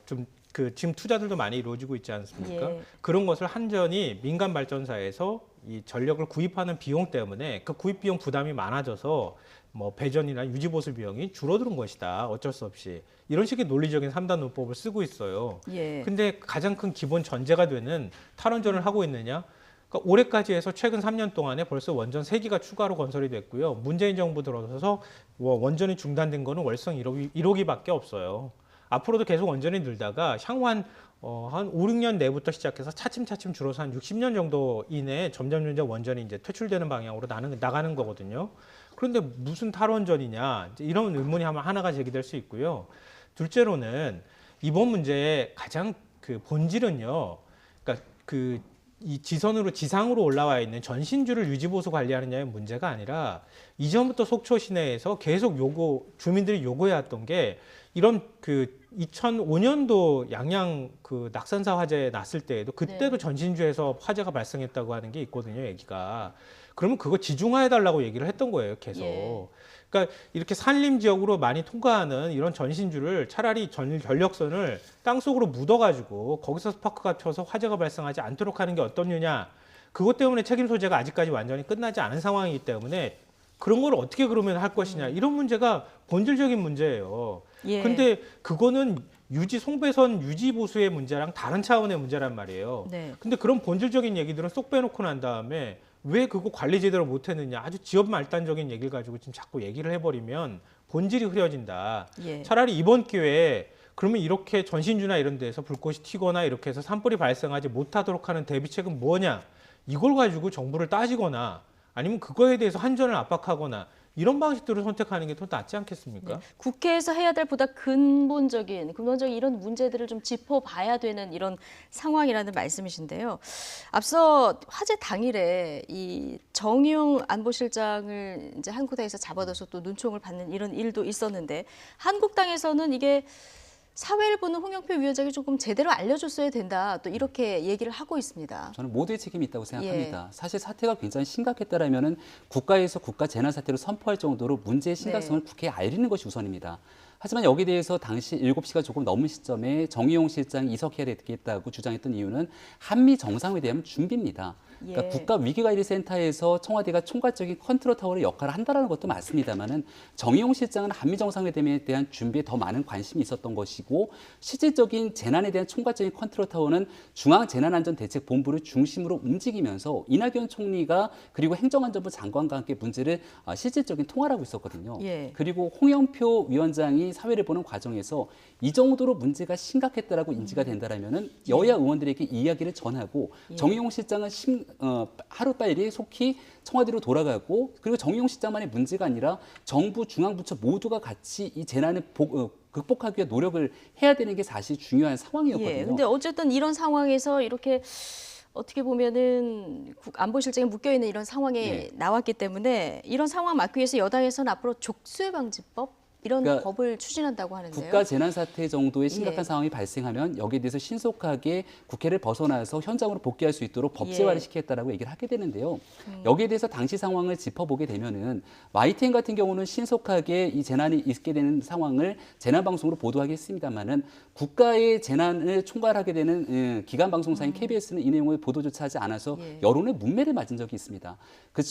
좀 지금 투자들도 많이 이루어지고 있지 않습니까? 예. 그런 것을 한전이 민간 발전사에서 이 전력을 구입하는 비용 때문에 그 구입 비용 부담이 많아져서 뭐 배전이나 유지 보수 비용이 줄어드는 것이다. 어쩔 수 없이. 이런 식의 논리적인 3단 논법을 쓰고 있어요. 예. 근데 가장 큰 기본 전제가 되는 탈원전을 하고 있느냐? 그러니까 올해까지 해서 최근 3년 동안에 벌써 원전 3기가 추가로 건설이 됐고요. 문재인 정부 들어서서 원전이 중단된 거는 월성 1호기밖에 없어요. 앞으로도 계속 원전이 늘다가 향후 한 5, 6년 내부터 시작해서 차츰차츰 줄어서 한 60년 정도 이내에 점점 원전이 이제 퇴출되는 방향으로 나가는 거거든요. 그런데 무슨 탈원전이냐 이런 의문이 하나가 제기될 수 있고요. 둘째로는 이번 문제의 가장 그 본질은요. 그러니까 이 지상으로 올라와 있는 전신주를 유지보수 관리하느냐의 문제가 아니라 이전부터 속초 시내에서 계속 주민들이 요구해왔던 게 이런 2005년도 양양 낙산사 화재 났을 때에도 그때도 전신주에서 화재가 발생했다고 하는 게 있거든요, 얘기가. 그러면 그거 지중화해달라고 얘기를 했던 거예요, 계속. 예. 그러니까 이렇게 산림 지역으로 많이 통과하는 이런 전신주를 차라리 전력선을 땅속으로 묻어가지고 거기서 스파크가 튀어서 화재가 발생하지 않도록 하는 게 어떻느냐. 그것 때문에 책임 소재가 아직까지 완전히 끝나지 않은 상황이기 때문에 그런 걸 어떻게 그러면 할 것이냐. 이런 문제가 본질적인 문제예요. 예. 근데 그거는 송배선 유지 보수의 문제랑 다른 차원의 문제란 말이에요. 네. 근데 그런 본질적인 얘기들은 쏙 빼놓고 난 다음에 왜 그거 관리 제대로 못했느냐. 아주 지역 말단적인 얘기를 가지고 지금 자꾸 얘기를 해버리면 본질이 흐려진다. 예. 차라리 이번 기회에 그러면 이렇게 전신주나 이런 데서 불꽃이 튀거나 이렇게 해서 산불이 발생하지 못하도록 하는 대비책은 뭐냐. 이걸 가지고 정부를 따지거나 아니면 그거에 대해서 한전을 압박하거나 이런 방식들을 선택하는 게 더 낫지 않겠습니까? 네. 국회에서 해야 될 보다 근본적인 이런 문제들을 좀 짚어봐야 되는 이런 상황이라는 말씀이신데요. 앞서 화재 당일에 이 정의용 안보실장을 이제 한국당에서 잡아둬서 또 눈총을 받는 이런 일도 있었는데 한국당에서는 이게 사회를 보는 홍영표 위원장이 조금 제대로 알려줬어야 된다. 또 이렇게 얘기를 하고 있습니다. 저는 모두의 책임이 있다고 생각합니다. 예. 사실 사태가 굉장히 심각했다라면은 국가에서 국가 재난 사태로 선포할 정도로 문제의 심각성을 국회에 알리는 것이 우선입니다. 하지만 여기에 대해서 당시 7시가 조금 넘은 시점에 정의용 실장이 이석해야 되겠다고 주장했던 이유는 한미 정상회담에 대한 준비입니다. 그러니까 예. 국가위기관리센터에서 청와대가 총괄적인 컨트롤 타워의 역할을 한다는 것도 맞습니다만은 정의용 실장은 한미 정상회담에 대한 준비에 더 많은 관심이 있었던 것이고 실질적인 재난에 대한 총괄적인 컨트롤 타워는 중앙재난안전대책본부를 중심으로 움직이면서 이낙연 총리가 그리고 행정안전부 장관과 함께 문제를 실질적인 통화를 하고 있었거든요. 예. 그리고 홍영표 위원장이 사회를 보는 과정에서 이 정도로 문제가 심각했다라고 인지가 된다라면은 여야 의원들에게 이야기를 전하고 예. 정의용 실장은 하루빨리 속히 청와대로 돌아가고 그리고 정의용 실장만의 문제가 아니라 정부 중앙부처 모두가 같이 이 재난을 극복하기 위해 노력을 해야 되는 게 사실 중요한 상황이었거든요. 예. 근데 어쨌든 이런 상황에서 이렇게 어떻게 보면은 안보실장이 묶여 있는 이런 상황에 네. 나왔기 때문에 이런 상황 막기 위해서 여당에서는 앞으로 족쇄방지법 이런 그러니까 법을 추진한다고 하는데요. 국가 재난 사태 정도의 심각한 예. 상황이 발생하면 여기에 대해서 신속하게 국회를 벗어나서 현장으로 복귀할 수 있도록 법제화를 예. 시키겠다라고 얘기를 하게 되는데요. 여기에 대해서 당시 상황을 짚어보게 되면은 YTN 같은 경우는 신속하게 이 재난이 있게 되는 상황을 재난 방송으로 보도하겠습니다만은 국가의 재난을 총괄하게 되는 기관 방송사인 KBS는 이 내용을 보도조차 하지 않아서 예. 여론의 문매를 맞은 적이 있습니다. 그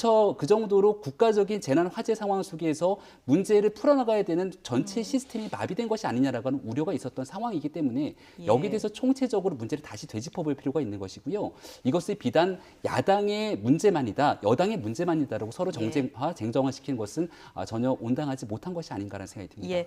정도로 국가적인 재난 화재 상황 속에서 문제를 풀어나가야 되는 전체 시스템이 마비된 것이 아니냐라고 하는 우려가 있었던 상황이기 때문에 예. 여기에 대해서 총체적으로 문제를 다시 되짚어볼 필요가 있는 것이고요. 이것을 비단 야당의 문제만이다, 여당의 문제만이다라고 서로 정쟁화, 쟁정화시키는 것은 전혀 온당하지 못한 것이 아닌가라는 생각이 듭니다. 예.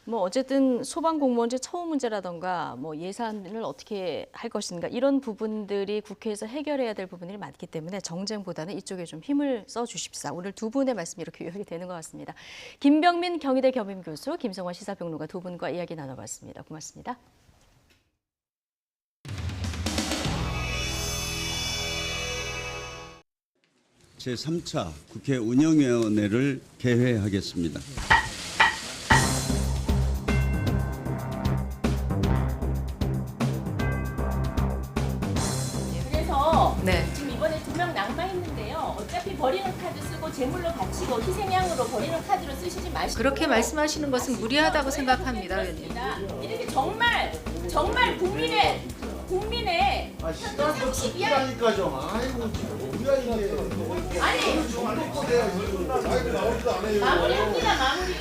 뭐 어쨌든 소방 공무원제 처우 문제라던가 뭐 예산을 어떻게 할 것인가 이런 부분들이 국회에서 해결해야 될 부분들이 많기 때문에 정쟁보다는 이쪽에 좀 힘을 써 주십사. 오늘 두 분의 말씀이 이렇게 요약이 되는 것 같습니다. 김병민 경희대 겸임교수, 김성환 시사평론가 두 분과 이야기 나눠봤습니다. 고맙습니다. 제3차 국회 운영위원회를 개회하겠습니다. 그래서 네. 지금 이번에 2명 낙마했는데요. 어차피 버리는 카드 쓰고 재물로 바치고 희생양으로 버리는 카드로 쓰시지 마시고 그렇게 말씀하시는 것은 무리하다고 생각합니다, 의원님. 이렇게 정말 국민의 현재 30 이하 아니까 좀 아이고 뭐야 이게 아니 마무리합니다 마무리.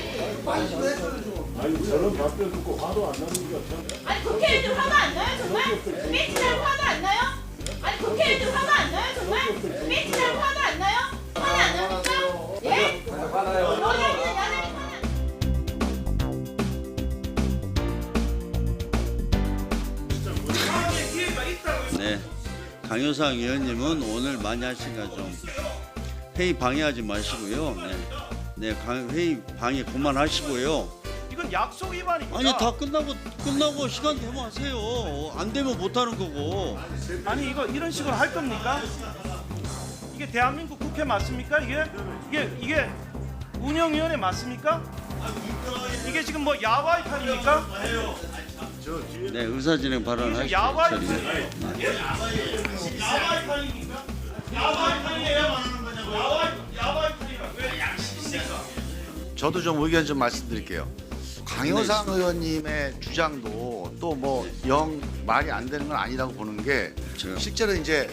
아니 저런 답변 듣고 화도 안 나는 게 아니 국회의원들 화가 안 나요 정말? 매치날 화가 안 나요? 아니 국회의원들 화가 안 나요 정말? 매치날 화가 안 나요? 화가 안 납니까? 예? 화나요. 여당이는 야당이 네, 강효상 의원님은 오늘 많이 하시니까 좀 회의 방해하지 마시고요. 네, 회의 방해 그만하시고요. 이건 약속 위반입니다. 아니 다 끝나고 시간 되면 하세요. 안 되면 못 하는 거고. 아니 이거 이런 식으로 할 겁니까? 이게 대한민국 국회 맞습니까? 이게 운영위원회 맞습니까? 이게 지금 뭐 야와이 판입니까? 네, 의사진행 발언하시죠. 야와이 처리. 야와이 판입니까? 야와이 판이에요? 야와이 판이가 왜 양심입니까? 저도 좀 의견 좀 말씀드릴게요. 강효상 의원님의 주장도 또 뭐 영 말이 안 되는 건 아니라고 보는 게 실제로 이제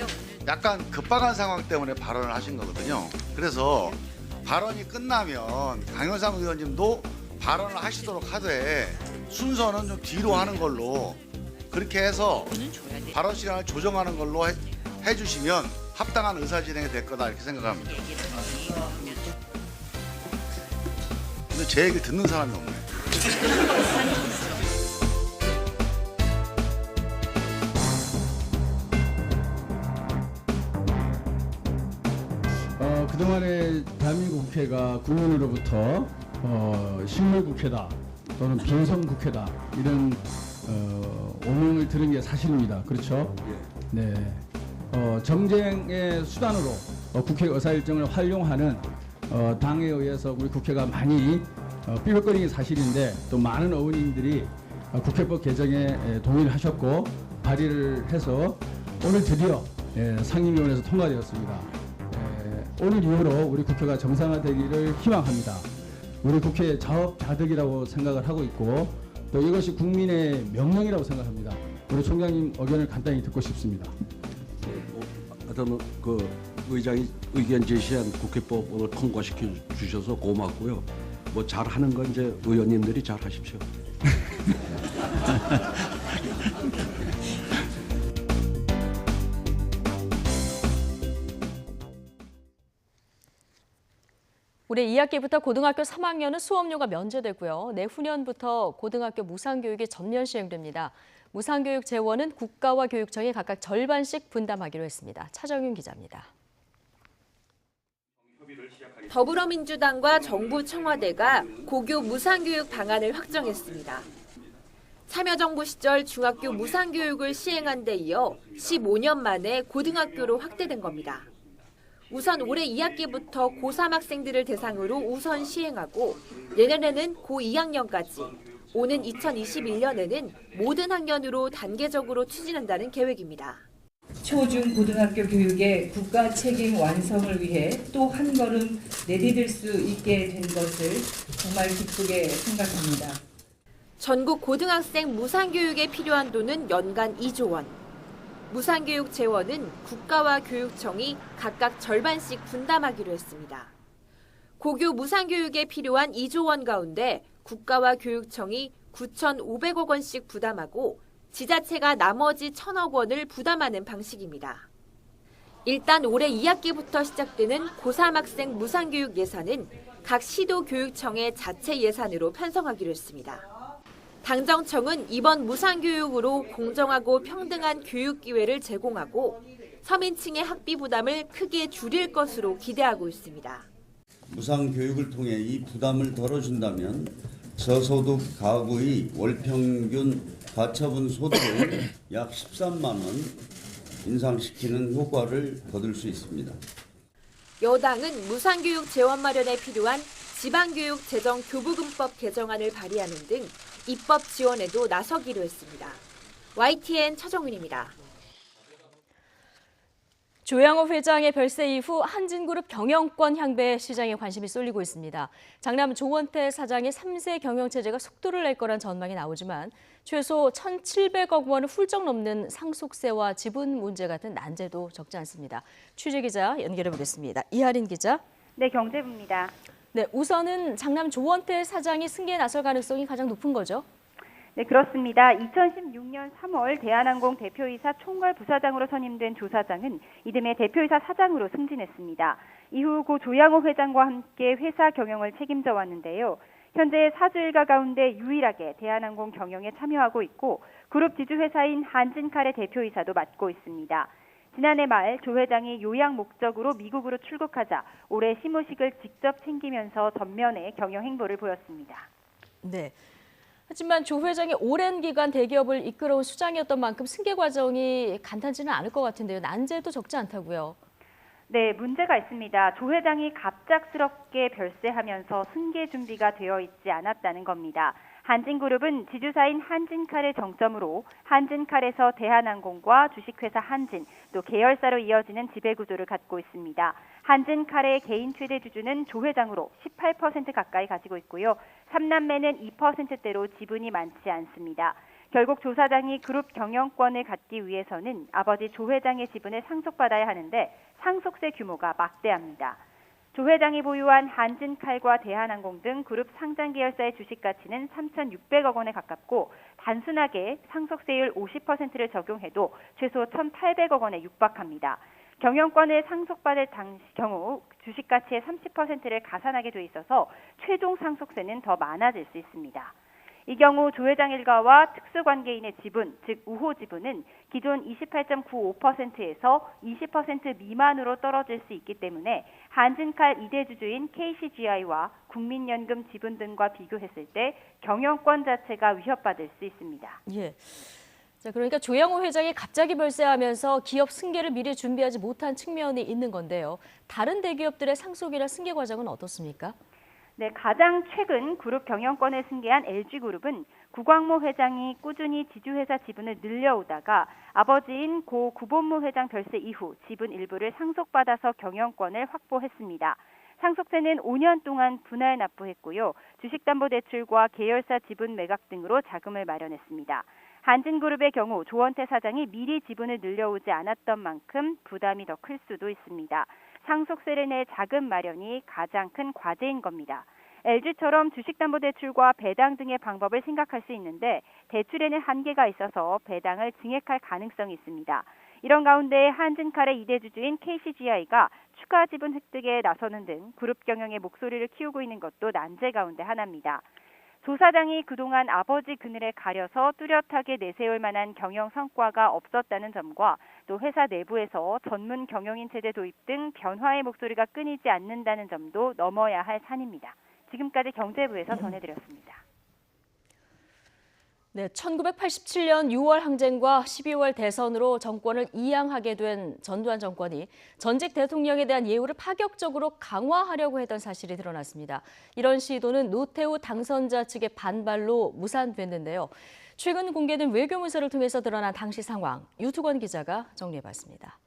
약간 급박한 상황 때문에 발언을 하신 거거든요. 그래서 발언이 끝나면 강효상 의원님도 발언을 하시도록 하되 순서는 좀 뒤로 하는 걸로 그렇게 해서 발언 시간을 조정하는 걸로 해주시면 합당한 의사진행이 될 거다 이렇게 생각합니다. 근데 제 얘기 듣는 사람이 없네. 그동안에 대한민국 국회가 국민으로부터 식물국회다 또는 빈성국회다 이런 오명을 들은 게 사실입니다. 그렇죠? 네. 정쟁의 수단으로 국회 의사일정을 활용하는 당에 의해서 우리 국회가 많이 삐걱거리는 게 사실인데 또 많은 의원님들이 국회법 개정에 동의를 하셨고 발의를 해서 오늘 드디어 상임위원회에서 통과되었습니다. 오늘 이후로 우리 국회가 정상화되기를 희망합니다. 우리 국회의 자업자득이라고 생각을 하고 있고 또 이것이 국민의 명령이라고 생각합니다. 우리 총장님 의견을 간단히 듣고 싶습니다. 하여튼 그 의장이 의견 제시한 국회법 오늘 통과시켜 주셔서 고맙고요. 뭐 잘하는 건 이제 의원님들이 잘 하십시오. 올해 2학기부터 고등학교 3학년은 수업료가 면제되고요. 내후년부터 고등학교 무상교육이 전면 시행됩니다. 무상교육 재원은 국가와 교육청이 각각 절반씩 분담하기로 했습니다. 차정윤 기자입니다. 더불어민주당과 정부 청와대가 고교 무상교육 방안을 확정했습니다. 참여정부 시절 중학교 무상교육을 시행한 데 이어 15년 만에 고등학교로 확대된 겁니다. 우선 올해 2학기부터 고3 학생들을 대상으로 우선 시행하고 내년에는 고2학년까지, 오는 2021년에는 모든 학년으로 단계적으로 추진한다는 계획입니다. 초중 고등학교 교육의 국가 책임 완성을 위해 또 한 걸음 내디딜 수 있게 된 것을 정말 기쁘게 생각합니다. 전국 고등학생 무상교육에 필요한 돈은 연간 2조 원. 무상교육 재원은 국가와 교육청이 각각 절반씩 분담하기로 했습니다. 고교 무상교육에 필요한 2조 원 가운데 국가와 교육청이 9,500억 원씩 부담하고 지자체가 나머지 1,000억 원을 부담하는 방식입니다. 일단 올해 2학기부터 시작되는 고3 학생 무상교육 예산은 각 시도 교육청의 자체 예산으로 편성하기로 했습니다. 당정청은 이번 무상교육으로 공정하고 평등한 교육 기회를 제공하고 서민층의 학비 부담을 크게 줄일 것으로 기대하고 있습니다. 무상교육을 통해 이 부담을 덜어준다면 저소득 가구의 월평균 가처분 소득을 약 13만 원 인상시키는 효과를 거둘 수 있습니다. 여당은 무상교육 재원 마련에 필요한 지방교육 재정 교부금법 개정안을 발의하는 등 입법 지원에도 나서기로 했습니다. YTN 차정윤입니다. 조양호 회장의 별세 이후 한진그룹 경영권 향배에 시장에 관심이 쏠리고 있습니다. 장남 조원태 사장의 3세 경영체제가 속도를 낼 거란 전망이 나오지만 최소 1,700억 원을 훌쩍 넘는 상속세와 지분 문제 같은 난제도 적지 않습니다. 취재기자 연결해 보겠습니다. 이하린 기자. 네, 경제부입니다. 네, 우선은 장남 조원태 사장이 승계에 나설 가능성이 가장 높은 거죠? 네, 그렇습니다. 2016년 3월 대한항공 대표이사 총괄 부사장으로 선임된 조 사장은 이듬해 대표이사 사장으로 승진했습니다. 이후 고 조양호 회장과 함께 회사 경영을 책임져 왔는데요. 현재 사주 일가 가운데 유일하게 대한항공 경영에 참여하고 있고 그룹 지주회사인 한진칼의 대표이사도 맡고 있습니다. 지난해 말 조 회장이 요양 목적으로 미국으로 출국하자 올해 시무식을 직접 챙기면서 전면에 경영 행보를 보였습니다. 네. 하지만 조 회장이 오랜 기간 대기업을 이끌어온 수장이었던 만큼 승계 과정이 간단치는 않을 것 같은데요. 난제도 적지 않다고요. 네, 문제가 있습니다. 조 회장이 갑작스럽게 별세하면서 승계 준비가 되어 있지 않았다는 겁니다. 한진그룹은 지주사인 한진칼을 정점으로 한진칼에서 대한항공과 주식회사 한진, 또 계열사로 이어지는 지배구조를 갖고 있습니다. 한진칼의 개인 최대 주주는 조 회장으로 18% 가까이 가지고 있고요. 3남매는 2%대로 지분이 많지 않습니다. 결국 조 사장이 그룹 경영권을 갖기 위해서는 아버지 조 회장의 지분을 상속받아야 하는데 상속세 규모가 막대합니다. 조 회장이 보유한 한진칼과 대한항공 등 그룹 상장 계열사의 주식 가치는 3,600억 원에 가깝고 단순하게 상속세율 50%를 적용해도 최소 1,800억 원에 육박합니다. 경영권을 상속받을 경우 주식 가치의 30%를 가산하게 돼 있어서 최종 상속세는 더 많아질 수 있습니다. 이 경우 조 회장 일가와 특수관계인의 지분, 즉 우호 지분은 기존 28.95%에서 20% 미만으로 떨어질 수 있기 때문에 한진칼 2대 주주인 KCGI와 국민연금 지분 등과 비교했을 때 경영권 자체가 위협받을 수 있습니다. 예. 자, 그러니까 조양호 회장이 갑자기 별세하면서 기업 승계를 미리 준비하지 못한 측면이 있는 건데요. 다른 대기업들의 상속이나 승계 과정은 어떻습니까? 네, 가장 최근 그룹 경영권을 승계한 LG그룹은 구광모 회장이 꾸준히 지주회사 지분을 늘려오다가 아버지인 고 구본무 회장 별세 이후 지분 일부를 상속받아서 경영권을 확보했습니다. 상속세는 5년 동안 분할 납부했고요. 주식담보대출과 계열사 지분 매각 등으로 자금을 마련했습니다. 한진그룹의 경우 조원태 사장이 미리 지분을 늘려오지 않았던 만큼 부담이 더 클 수도 있습니다. 상속세를 내 자금 마련이 가장 큰 과제인 겁니다. LG처럼 주식담보대출과 배당 등의 방법을 생각할 수 있는데 대출에는 한계가 있어서 배당을 증액할 가능성이 있습니다. 이런 가운데 한진칼의 2대 주주인 KCGI가 추가 지분 획득에 나서는 등 그룹 경영의 목소리를 키우고 있는 것도 난제 가운데 하나입니다. 조 사장이 그동안 아버지 그늘에 가려서 뚜렷하게 내세울 만한 경영 성과가 없었다는 점과 또 회사 내부에서 전문 경영인 체제 도입 등 변화의 목소리가 끊이지 않는다는 점도 넘어야 할 산입니다. 지금까지 경제부에서 전해드렸습니다. 네, 1987년 6월 항쟁과 12월 대선으로 정권을 이양하게 된 전두환 정권이 전직 대통령에 대한 예우를 파격적으로 강화하려고 했던 사실이 드러났습니다. 이런 시도는 노태우 당선자 측의 반발로 무산됐는데요. 최근 공개된 외교문서를 통해서 드러난 당시 상황, 유투건 기자가 정리해봤습니다.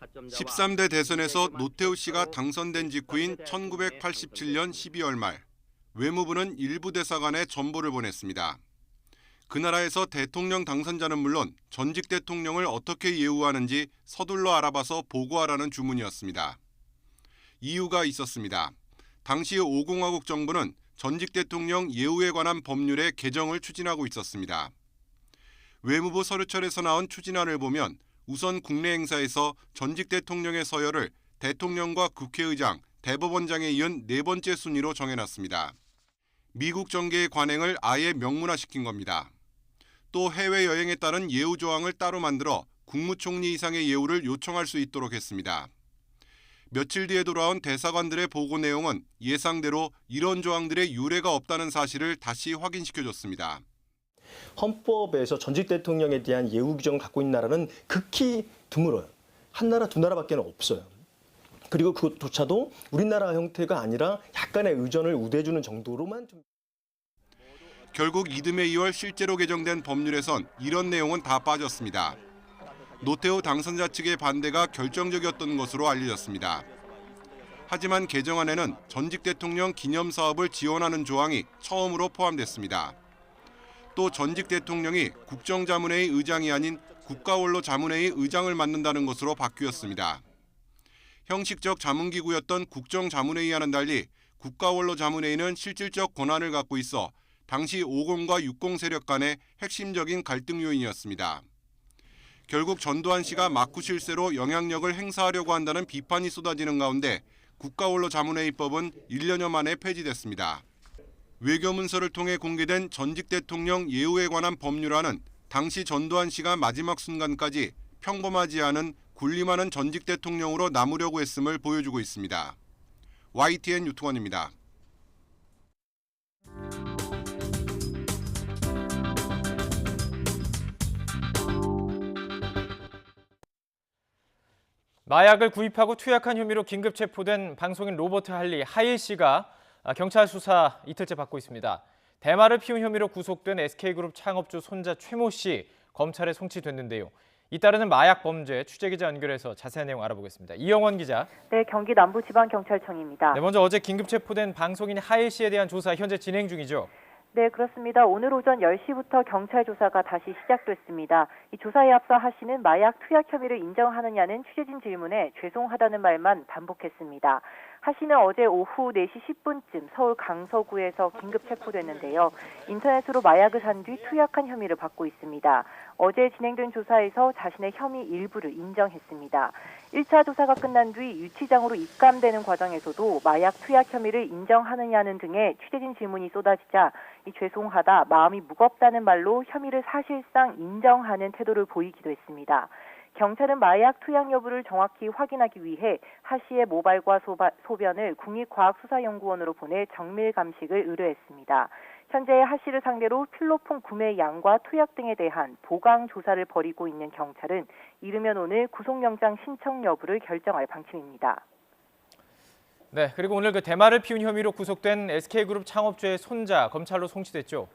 13대 대선에서 노태우 씨가 당선된 직후인 1987년 12월 말, 외무부는 일부 대사관에 전보를 보냈습니다. 그 나라에서 대통령 당선자는 물론 전직 대통령을 어떻게 예우하는지 서둘러 알아봐서 보고하라는 주문이었습니다. 이유가 있었습니다. 당시 5공화국 정부는 전직 대통령 예우에 관한 법률의 개정을 추진하고 있었습니다. 외무부 서류철에서 나온 추진안을 보면 우선 국내 행사에서 전직 대통령의 서열을 대통령과 국회의장, 대법원장에 이은 네 번째 순위로 정해놨습니다. 미국 정계의 관행을 아예 명문화시킨 겁니다. 또 해외여행에 따른 예우 조항을 따로 만들어 국무총리 이상의 예우를 요청할 수 있도록 했습니다. 며칠 뒤에 돌아온 대사관들의 보고 내용은 예상대로 이런 조항들의 유례가 없다는 사실을 다시 확인시켜줬습니다. 헌법에서 전직 대통령에 대한 예우 규정을 갖고 있는 나라는 극히 드물어요. 한 나라, 두 나라밖에 없어요. 그리고 그것조차도 우리나라 형태가 아니라 약간의 의전을 우대해주는 정도로만 좀. 결국 이듬해 2월 실제로 개정된 법률에선 이런 내용은 다 빠졌습니다. 노태우 당선자 측의 반대가 결정적이었던 것으로 알려졌습니다. 하지만 개정안에는 전직 대통령 기념 사업을 지원하는 조항이 처음으로 포함됐습니다. 또 전직 대통령이 국정자문회의 의장이 아닌 국가원로자문회의 의장을 맡는다는 것으로 바뀌었습니다. 형식적 자문기구였던 국정자문회의와는 달리 국가원로자문회의는 실질적 권한을 갖고 있어 당시 50과 60 세력 간의 핵심적인 갈등 요인이었습니다. 결국 전두환 씨가 막후 실세로 영향력을 행사하려고 한다는 비판이 쏟아지는 가운데 국가원로자문회의법은 1년여 만에 폐지됐습니다. 외교문서를 통해 공개된 전직 대통령 예우에 관한 법률안은 당시 전두환 씨가 마지막 순간까지 평범하지 않은 군림하는 전직 대통령으로 남으려고 했음을 보여주고 있습니다. YTN 유통원입니다. 마약을 구입하고 투약한 혐의로 긴급 체포된 방송인 로버트 할리 하일 씨가 경찰 수사 이틀째 받고 있습니다. 대마를 피운 혐의로 구속된 SK그룹 창업주 손자 최모 씨 검찰에 송치됐는데요. 잇따르는 마약 범죄 취재기자 연결해서 자세한 내용 알아보겠습니다. 이영원 기자. 네, 경기 남부지방경찰청입니다. 네, 먼저 어제 긴급 체포된 방송인 하일 씨에 대한 조사 현재 진행 중이죠? 네, 그렇습니다. 오늘 오전 10시부터 경찰 조사가 다시 시작됐습니다. 이 조사에 앞서 하 씨는 마약 투약 혐의를 인정하느냐는 취재진 질문에 죄송하다는 말만 반복했습니다. 하 씨는 어제 오후 4시 10분쯤 서울 강서구에서 긴급 체포됐는데요. 인터넷으로 마약을 산 뒤 투약한 혐의를 받고 있습니다. 어제 진행된 조사에서 자신의 혐의 일부를 인정했습니다. 1차 조사가 끝난 뒤 유치장으로 입감되는 과정에서도 마약 투약 혐의를 인정하느냐는 등의 취재진 질문이 쏟아지자 죄송하다, 마음이 무겁다는 말로 혐의를 사실상 인정하는 태도를 보이기도 했습니다. 경찰은 마약 투약 여부를 정확히 확인하기 위해 하 씨의 모발과 소변을 국립과학수사연구원으로 보내 정밀 감식을 의뢰했습니다. 현재 하 씨를 상대로 필로폰 구매 양과 투약 등에 대한 보강 조사를 벌이고 있는 경찰은 이르면 오늘 구속영장 신청 여부를 결정할 방침입니다. 네, 그리고 오늘 그 대마를 피운 혐의로 구속된 SK그룹 창업주의 손자 검찰로 송치됐죠?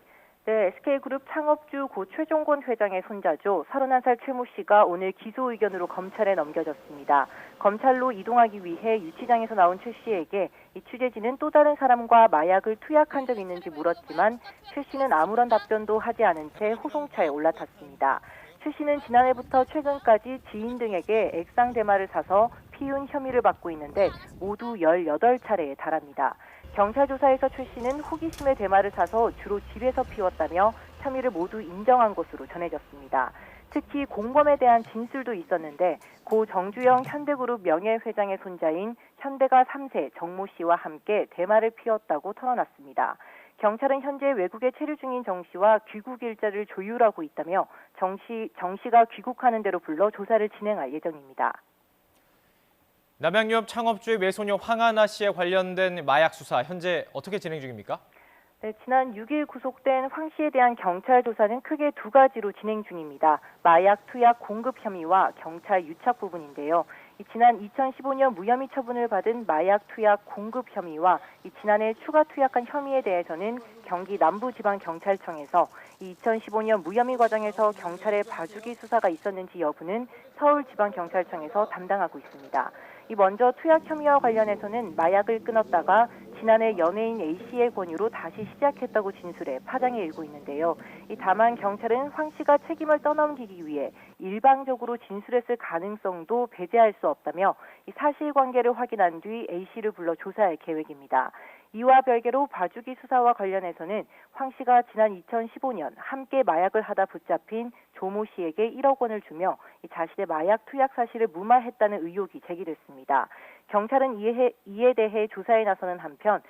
네, SK그룹 창업주 고 최종권 회장의 손자죠. 31살 최모 씨가 오늘 기소 의견으로 검찰에 넘겨졌습니다. 검찰로 이동하기 위해 유치장에서 나온 최 씨에게 이 취재진은 또 다른 사람과 마약을 투약한 적 있는지 물었지만 최 씨는 아무런 답변도 하지 않은 채 호송차에 올라탔습니다. 최 씨는 지난해부터 최근까지 지인 등에게 액상 대마를 사서 피운 혐의를 받고 있는데 모두 18차례에 달합니다. 경찰 조사에서 최 씨는 호기심에 대마를 사서 주로 집에서 피웠다며 혐의를 모두 인정한 것으로 전해졌습니다. 특히 공범에 대한 진술도 있었는데 고 정주영 현대그룹 명예회장의 손자인 현대가 3세 정모 씨와 함께 대마를 피웠다고 털어놨습니다. 경찰은 현재 외국에 체류 중인 정 씨와 귀국 일자를 조율하고 있다며 정 씨가 귀국하는 대로 불러 조사를 진행할 예정입니다. 남양유업 창업주의 외소녀 황하나 씨에 관련된 마약 수사 현재 어떻게 진행 중입니까? 네, 지난 6일 구속된 황 씨에 대한 경찰 조사는 크게 두 가지로 진행 중입니다. 마약 투약 공급 혐의와 경찰 유착 부분인데요. 지난 2015년 무혐의 처분을 받은 마약 투약 공급 혐의와 지난해 추가 투약한 혐의에 대해서는 경기 남부지방경찰청에서 2015년 무혐의 과정에서 경찰의 봐주기 수사가 있었는지 여부는 서울지방경찰청에서 담당하고 있습니다. 먼저 투약 혐의와 관련해서는 마약을 끊었다가 지난해 연예인 A씨의 권유로 다시 시작했다고 진술해 파장이 일고 있는데요. 다만 경찰은 황 씨가 책임을 떠넘기기 위해 일방적으로 진술했을 가능성도 배제할 수 없다며 사실관계를 확인한 뒤 A씨를 불러 조사할 계획입니다. 이와 별개로 봐주기 수사와 관련해서는 황 씨가 지난 2015년 함께 마약을 하다 붙잡힌 조모 씨에게 1억 원을 주며 자신의 마약 투약 사실을 무마했다는 의혹이 제기됐습니다. 경찰은 이에 대해 조사에 나서는 한편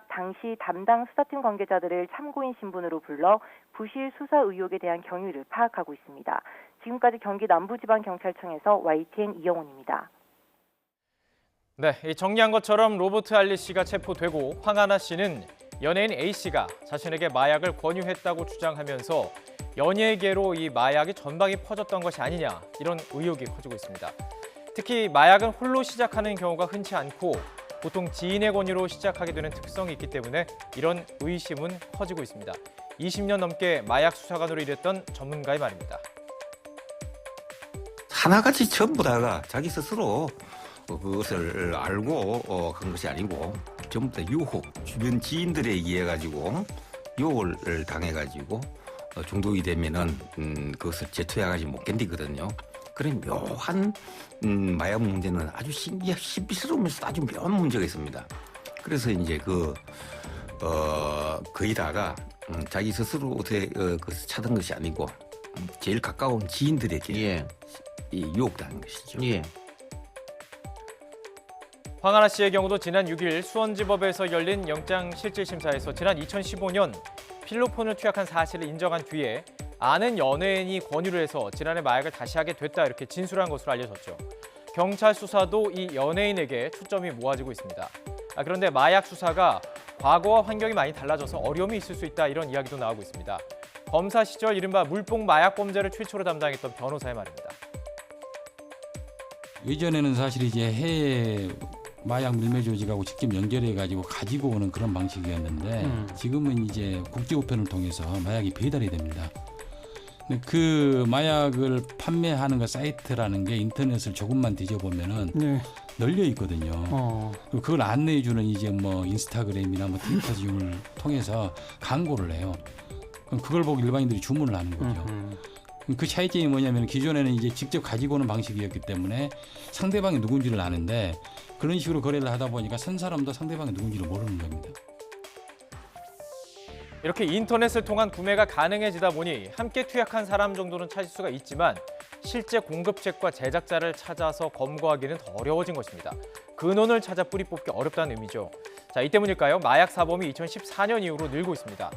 당시 담당 수사팀 관계자들을 참고인 신분으로 불러 부실 수사 의혹에 대한 경위를 파악하고 있습니다. 지금까지 경기 남부지방경찰청에서 YTN 이영훈입니다. 네, 정리한 것처럼 로버트 할리 씨가 체포되고 황하나 씨는 연예인 A 씨가 자신에게 마약을 권유했다고 주장하면서 연예계로 이 마약이 전방위 퍼졌던 것이 아니냐 이런 의혹이 커지고 있습니다. 특히 마약은 홀로 시작하는 경우가 흔치 않고 보통 지인의 권유로 시작하게 되는 특성이 있기 때문에 이런 의심은 커지고 있습니다. 20년 넘게 마약 수사관으로 일했던 전문가의 말입니다. 하나같이 전부 다가 자기 스스로 그것을 알고 한 것이 아니고 전부 다 유혹, 주변 지인들에 의해가지고 유혹을 당해가지고 중독이 되면은 그것을 재투약하지 못 견디거든요. 그런 묘한 마약 문제는 아주 신비스러우면서 아주 묘한 문제가 있습니다. 그래서 이제 거의 다가 자기 스스로 어떻게 찾은 것이 아니고 제일 가까운 지인들에게 유혹당한 것이죠. 황하나 씨의 경우도 지난 6일 수원지법에서 열린 영장실질심사에서 지난 2015년 필로폰을 투약한 사실을 인정한 뒤에 아는 연예인이 권유를 해서 지난해 마약을 다시 하게 됐다 이렇게 진술한 것으로 알려졌죠. 경찰 수사도 이 연예인에게 초점이 모아지고 있습니다. 그런데 마약 수사가 과거와 환경이 많이 달라져서 어려움이 있을 수 있다 이런 이야기도 나오고 있습니다. 검사 시절 이른바 물뽕 마약 범죄를 최초로 담당했던 변호사의 말입니다. 예전에는 사실 이제 해외 마약 밀매 조직하고 직접 연결해가지고 가지고 오는 그런 방식이었는데 지금은 이제 국제우편을 통해서 마약이 배달이 됩니다. 근데 그 마약을 판매하는 그 사이트라는 게 인터넷을 조금만 뒤져보면은 널려 있거든요. 그걸 안내해주는 이제 뭐 인스타그램이나 뭐 트위터 등을 통해서 광고를 해요. 그럼 그걸 보고 일반인들이 주문을 하는 거죠. 그 차이점이 뭐냐면 기존에는 이제 직접 가지고 오는 방식이었기 때문에 상대방이 누군지를 아는데 그런 식으로 거래를 하다 보니까 선 사람도 상대방이 누군지를 모르는 겁니다. 이렇게 인터넷을 통한 구매가 가능해지다 보니 함께 투약한 사람 정도는 찾을 수가 있지만 실제 공급책과 제작자를 찾아서 검거하기는 더 어려워진 것입니다. 근원을 찾아 뿌리 뽑기 어렵다는 의미죠. 자, 이 때문일까요? 마약 사범이 2014년 이후로 늘고 있습니다.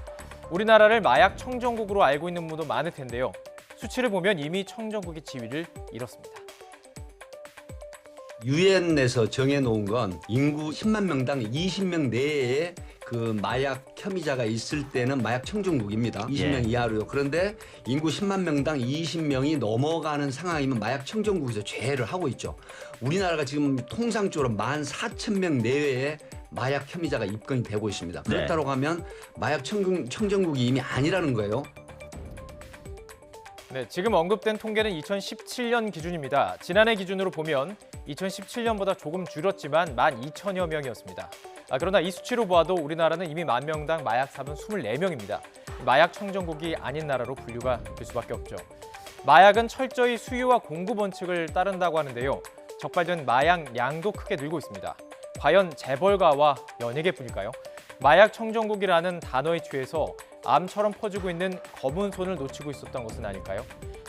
우리나라를 마약 청정국으로 알고 있는 분도 많을 텐데요. 수치를 보면 이미 청정국의 지위를 잃었습니다. 유엔에서 정해놓은 건 인구 10만 명당 20명 내에 그 마약 혐의자가 있을 때는 마약 청정국입니다. 20명 이하로요. 그런데 인구 10만 명당 20명이 넘어가는 상황이면 마약 청정국에서 제외를 하고 있죠. 우리나라가 지금 통상적으로 14,000명 내외의 마약 혐의자가 입건이 되고 있습니다. 그렇다고 하면 마약 청정국이 이미 아니라는 거예요. 네, 지금 언급된 통계는 2017년 기준입니다. 지난해 기준으로 보면 2017년보다 조금 줄었지만 12,000여 명이었습니다. 그러나 이 수치로 보아도 우리나라는 이미 10,000명당 마약 사범 24명입니다. 마약 청정국이 아닌 나라로 분류가 될 수밖에 없죠. 마약은 철저히 수요와 공급 원칙을 따른다고 하는데요. 적발된 마약 양도 크게 늘고 있습니다. 과연 재벌가와 연예계뿐일까요? 마약 청정국이라는 단어에 취해서 암처럼 퍼지고 있는 검은 손을 놓치고 있었던 것은 아닐까요?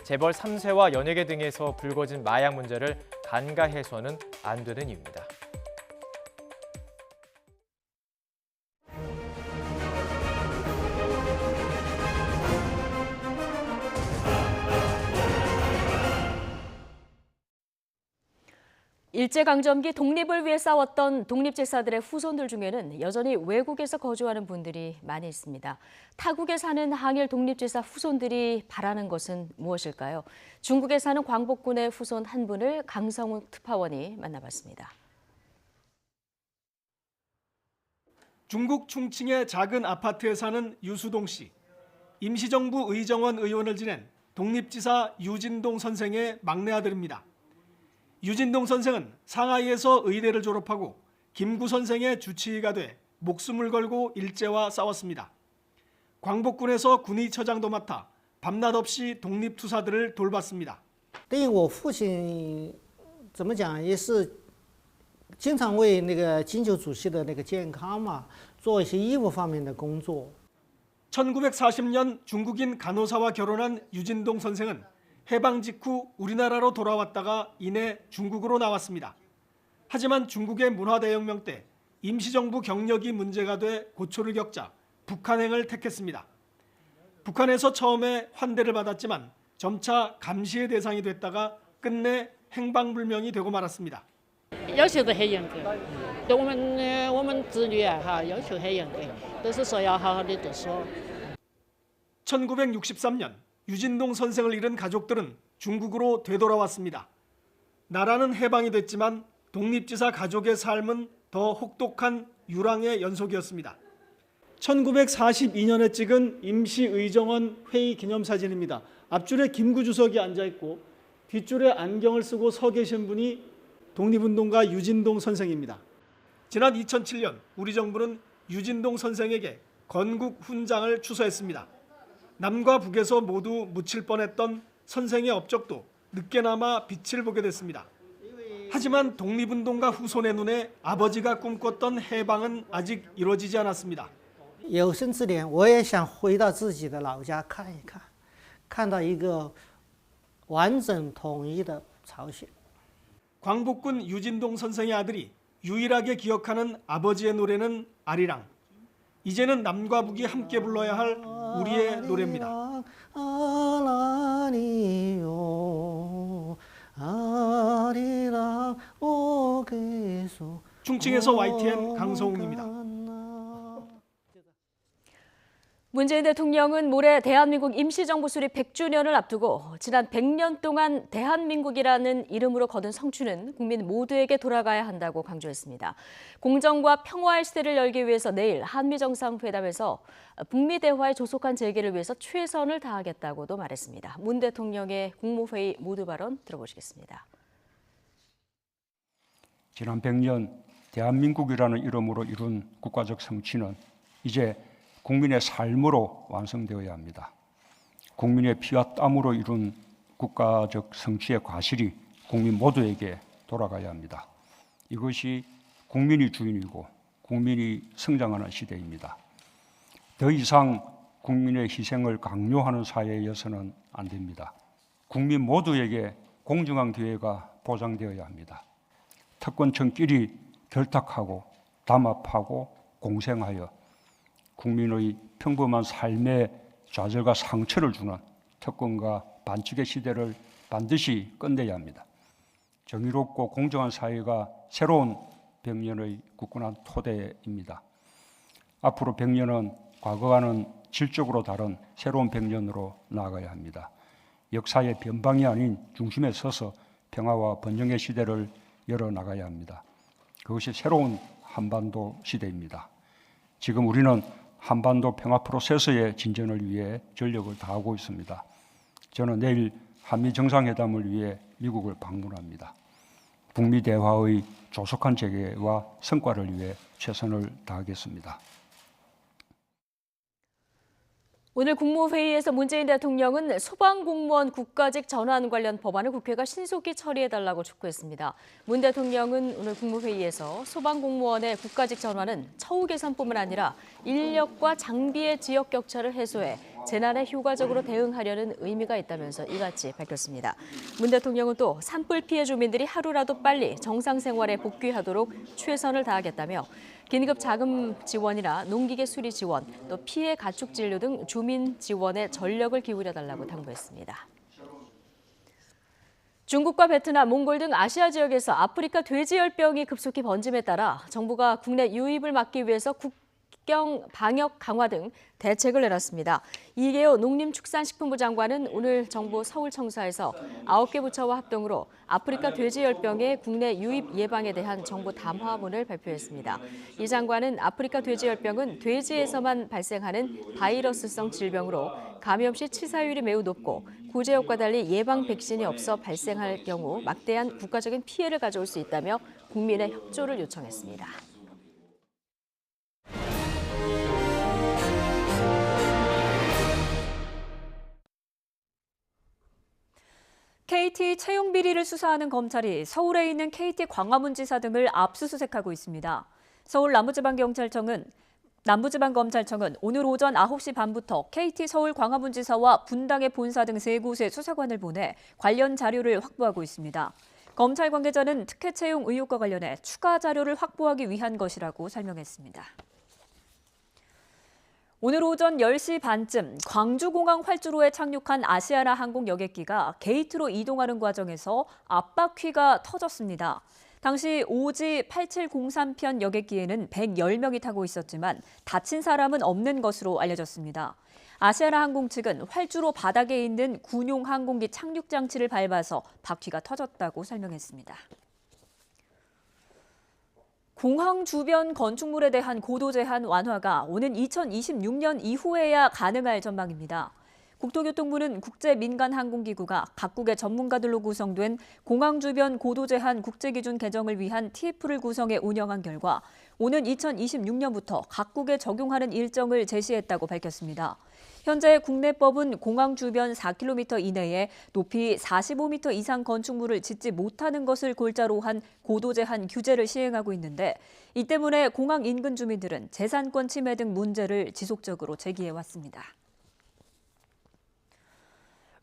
재벌 3세와 연예계 등에서 불거진 마약 문제를 간과해서는 안 되는 이유입니다. 일제강점기 독립을 위해 싸웠던 독립제사들의 후손들 중에는 여전히 외국에서 거주하는 분들이 많이 있습니다. 타국에 사는 항일 독립제사 후손들이 바라는 것은 무엇일까요? 중국에 사는 광복군의 후손 한 분을 강성욱 특파원이 만나봤습니다. 중국 충칭의 작은 아파트에 사는 유수동 씨. 임시정부 의정원 의원을 지낸 독립지사 유진동 선생의 막내 아들입니다. 유진동 선생은 상하이에서 의대를 졸업하고 김구 선생의 주치의가 돼 목숨을 걸고 일제와 싸웠습니다. 광복군에서 군의처장도 맡아 밤낮 없이 독립투사들을 돌봤습니다. 对于我父亲怎么讲也是经常为那个金九主席的那个健康嘛做一些医务方面的工作。 1940년 중국인 간호사와 결혼한 유진동 선생은 해방 직후 우리나라로 돌아왔다가 이내 중국으로 나왔습니다. 하지만 중국의 문화대혁명 때 임시정부 경력이 문제가 돼 고초를 겪자 북한행을 택했습니다. 북한에서 처음에 환대를 받았지만 점차 감시의 대상이 됐다가 끝내 행방불명이 되고 말았습니다. 要求的很严格，对我们子女要求很严格，都是说要好好的读书。 1963년 유진동 선생을 잃은 가족들은 중국으로 되돌아왔습니다. 나라는 해방이 됐지만 독립지사 가족의 삶은 더 혹독한 유랑의 연속이었습니다. 1942년에 찍은 임시의정원 회의 기념사진입니다. 앞줄에 김구 주석이 앉아있고 뒷줄에 안경을 쓰고 서 계신 분이 독립운동가 유진동 선생입니다. 지난 2007년 우리 정부는 유진동 선생에게 건국 훈장을 추서했습니다. 남과 북에서 모두 묻힐 뻔했던 선생의 업적도 늦게나마 빛을 보게 됐습니다. 하지만 독립운동가 후손의 눈에 아버지가 꿈꿨던 해방은 아직 이루어지지 않았습니다. 有生之年我也想回到自己的老家看一看，看到一个完整统一的朝鲜。 광복군 유진동 선생의 아들이 유일하게 기억하는 아버지의 노래는 아리랑. 이제는 남과 북이 함께 불러야 할 우리의 노래입니다. 충칭에서 YTN 강성웅입니다. 문재인 대통령은 모레 대한민국 임시정부 수립 100주년을 앞두고 지난 100년 동안 대한민국이라는 이름으로 거둔 성취는 국민 모두에게 돌아가야 한다고 강조했습니다. 공정과 평화의 시대를 열기 위해서 내일 한미정상회담에서 북미 대화의 조속한 재개를 위해서 최선을 다하겠다고도 말했습니다. 문 대통령의 국무회의 모두 발언 들어보시겠습니다. 지난 100년 대한민국이라는 이름으로 이룬 국가적 성취는 이제 국민의 삶으로 완성되어야 합니다. 국민의 피와 땀으로 이룬 국가적 성취의 과실이 국민 모두에게 돌아가야 합니다. 이것이 국민이 주인이고 국민이 성장하는 시대입니다. 더 이상 국민의 희생을 강요하는 사회여서는 안 됩니다. 국민 모두에게 공정한 기회가 보장되어야 합니다. 특권층끼리 결탁하고 담합하고 공생하여 국민의 평범한 삶에 좌절과 상처를 주는 특권과 반칙의 시대를 반드시 끝내야 합니다. 정의롭고 공정한 사회가 새로운 100년의 굳건한 토대입니다. 앞으로 100년은 과거와는 질적으로 다른 새로운 100년으로 나아가야 합니다. 역사의 변방이 아닌 중심에 서서 평화와 번영의 시대를 열어나가야 합니다. 그것이 새로운 한반도 시대입니다. 지금 우리는 한반도 평화 프로세스의 진전을 위해 전력을 다하고 있습니다. 저는 내일 한미 정상회담을 위해 미국을 방문합니다. 북미 대화의 조속한 재개와 성과를 위해 최선을 다하겠습니다. 오늘 국무회의에서 문재인 대통령은 소방공무원 국가직 전환 관련 법안을 국회가 신속히 처리해달라고 촉구했습니다. 문 대통령은 오늘 국무회의에서 소방공무원의 국가직 전환은 처우 개선뿐만 아니라 인력과 장비의 지역 격차를 해소해 재난에 효과적으로 대응하려는 의미가 있다면서 이같이 밝혔습니다. 문 대통령은 또 산불 피해 주민들이 하루라도 빨리 정상 생활에 복귀하도록 최선을 다하겠다며 긴급 자금 지원이나 농기계 수리 지원, 또 피해 가축 진료 등 주민 지원에 전력을 기울여달라고 당부했습니다. 중국과 베트남, 몽골 등 아시아 지역에서 아프리카 돼지열병이 급속히 번짐에 따라 정부가 국내 유입을 막기 위해서 국경 방역 강화 등 대책을 내놨습니다. 이계호 농림축산식품부 장관은 오늘 정부 서울청사에서 9개 부처와 합동으로 아프리카 돼지열병의 국내 유입 예방에 대한 정부 담화문을 발표했습니다. 이 장관은 아프리카 돼지열병은 돼지에서만 발생하는 바이러스성 질병으로 감염 시 치사율이 매우 높고 구제역과 달리 예방 백신이 없어 발생할 경우 막대한 국가적인 피해를 가져올 수 있다며 국민의 협조를 요청했습니다. KT 채용 비리를 수사하는 검찰이 서울에 있는 KT 광화문지사 등을 압수수색하고 있습니다. 서울 남부지방검찰청은 오늘 오전 9시 반부터 KT 서울 광화문지사와 분당의 본사 등 3곳의 수사관을 보내 관련 자료를 확보하고 있습니다. 검찰 관계자는 특혜 채용 의혹과 관련해 추가 자료를 확보하기 위한 것이라고 설명했습니다. 오늘 오전 10시 반쯤 광주공항 활주로에 착륙한 아시아나 항공 여객기가 게이트로 이동하는 과정에서 앞바퀴가 터졌습니다. 당시 오지 8703편 여객기에는 110명이 타고 있었지만 다친 사람은 없는 것으로 알려졌습니다. 아시아나 항공 측은 활주로 바닥에 있는 군용 항공기 착륙 장치를 밟아서 바퀴가 터졌다고 설명했습니다. 공항 주변 건축물에 대한 고도 제한 완화가 오는 2026년 이후에야 가능할 전망입니다. 국토교통부는 국제민간항공기구가 각국의 전문가들로 구성된 공항 주변 고도 제한 국제기준 개정을 위한 TF를 구성해 운영한 결과 오는 2026년부터 각국에 적용하는 일정을 제시했다고 밝혔습니다. 현재 국내법은 공항 주변 4km 이내에 높이 45m 이상 건축물을 짓지 못하는 것을 골자로 한 고도 제한 규제를 시행하고 있는데 이 때문에 공항 인근 주민들은 재산권 침해 등 문제를 지속적으로 제기해왔습니다.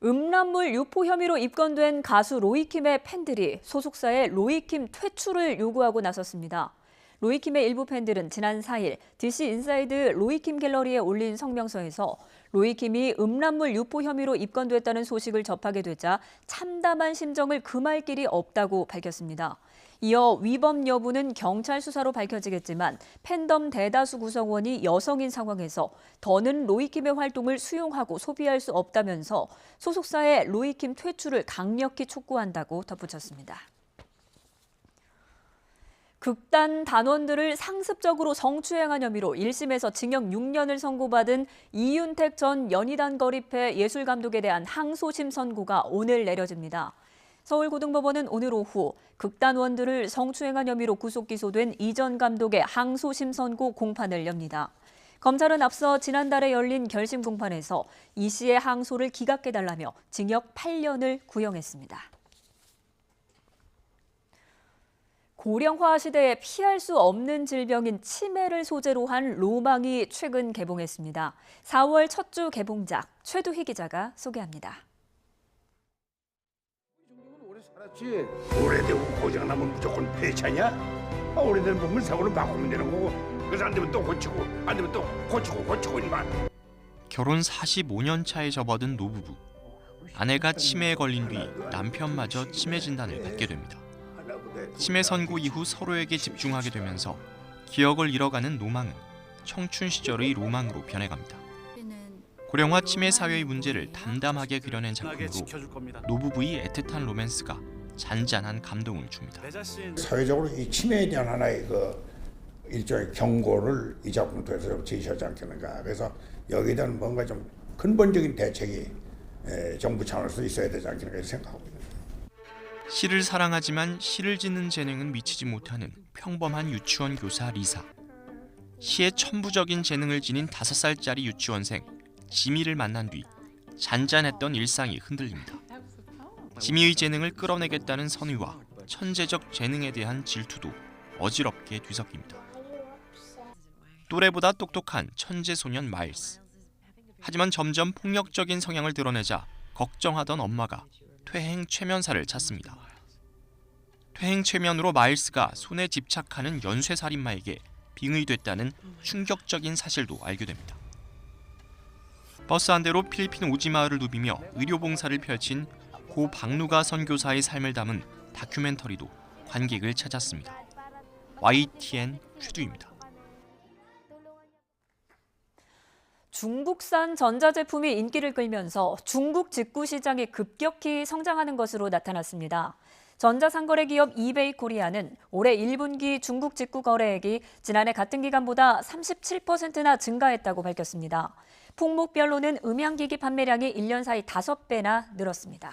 음란물 유포 혐의로 입건된 가수 로이킴의 팬들이 소속사의 로이킴 퇴출을 요구하고 나섰습니다. 로이킴의 일부 팬들은 지난 4일 DC 인사이드 로이킴 갤러리에 올린 성명서에서 로이킴이 음란물 유포 혐의로 입건됐다는 소식을 접하게 되자 참담한 심정을 금할 길이 없다고 밝혔습니다. 이어 위법 여부는 경찰 수사로 밝혀지겠지만 팬덤 대다수 구성원이 여성인 상황에서 더는 로이킴의 활동을 수용하고 소비할 수 없다면서 소속사의 로이킴 퇴출을 강력히 촉구한다고 덧붙였습니다. 극단 단원들을 상습적으로 성추행한 혐의로 1심에서 징역 6년을 선고받은 이윤택 전 연희단 거립회 예술감독에 대한 항소심 선고가 오늘 내려집니다. 서울고등법원은 오늘 오후 극단원들을 성추행한 혐의로 구속 기소된 이 전 감독의 항소심 선고 공판을 엽니다. 검찰은 앞서 지난달에 열린 결심 공판에서 이 씨의 항소를 기각해달라며 징역 8년을 구형했습니다. 고령화 시대에 피할 수 없는 질병인 치매를 소재로 한 로망이 최근 개봉했습니다. 4월 첫 주 개봉작 최두희 기자가 소개합니다. 오래되고 고장나면 무조건 폐차냐? 오래된 부분 사고는 바꾸면 되는 거고 그래서 안 되면 또 고치고 안 되면 또 고치고 이만. 결혼 45년 차에 접어든 노부부. 아내가 치매에 걸린 뒤 남편마저 치매 진단을 받게 됩니다. 치매 선고 이후 서로에게 집중하게 되면서 기억을 잃어가는 노망은 청춘 시절의 로망으로 변해갑니다. 고령화 치매 사회의 문제를 담담하게 그려낸 작품으로 노부부의 애틋한 로맨스가 잔잔한 감동을 줍니다. 사회적으로 이 치매에 대한 하나의 일종의 경고를 이 작품을 통해서 제시하지 않겠는가. 그래서 여기에 대한 뭔가 좀 근본적인 대책이 정부 차원에서 있어야 되지 않겠는가 생각하고 있습니다. 시를 사랑하지만 시를 짓는 재능은 미치지 못하는 평범한 유치원 교사 리사. 시에 천부적인 재능을 지닌 5살짜리 유치원생 지미를 만난 뒤 잔잔했던 일상이 흔들립니다. 지미의 재능을 끌어내겠다는 선의와 천재적 재능에 대한 질투도 어지럽게 뒤섞입니다. 또래보다 똑똑한 천재 소년 마일스. 하지만 점점 폭력적인 성향을 드러내자 걱정하던 엄마가 퇴행 최면사를 찾습니다. 퇴행 최면으로 마일스가 손에 집착하는 연쇄살인마에게 빙의됐다는 충격적인 사실도 알게 됩니다. 버스 한 대로 필리핀 오지마을을 누비며 의료봉사를 펼친 고 박누가 선교사의 삶을 담은 다큐멘터리도 관객을 찾았습니다. YTN 최두입니다. 중국산 전자제품이 인기를 끌면서 중국 직구 시장이 급격히 성장하는 것으로 나타났습니다. 전자상거래 기업 이베이 코리아는 올해 1분기 중국 직구 거래액이 지난해 같은 기간보다 37%나 증가했다고 밝혔습니다. 품목별로는 음향기기 판매량이 1년 사이 5배나 늘었습니다.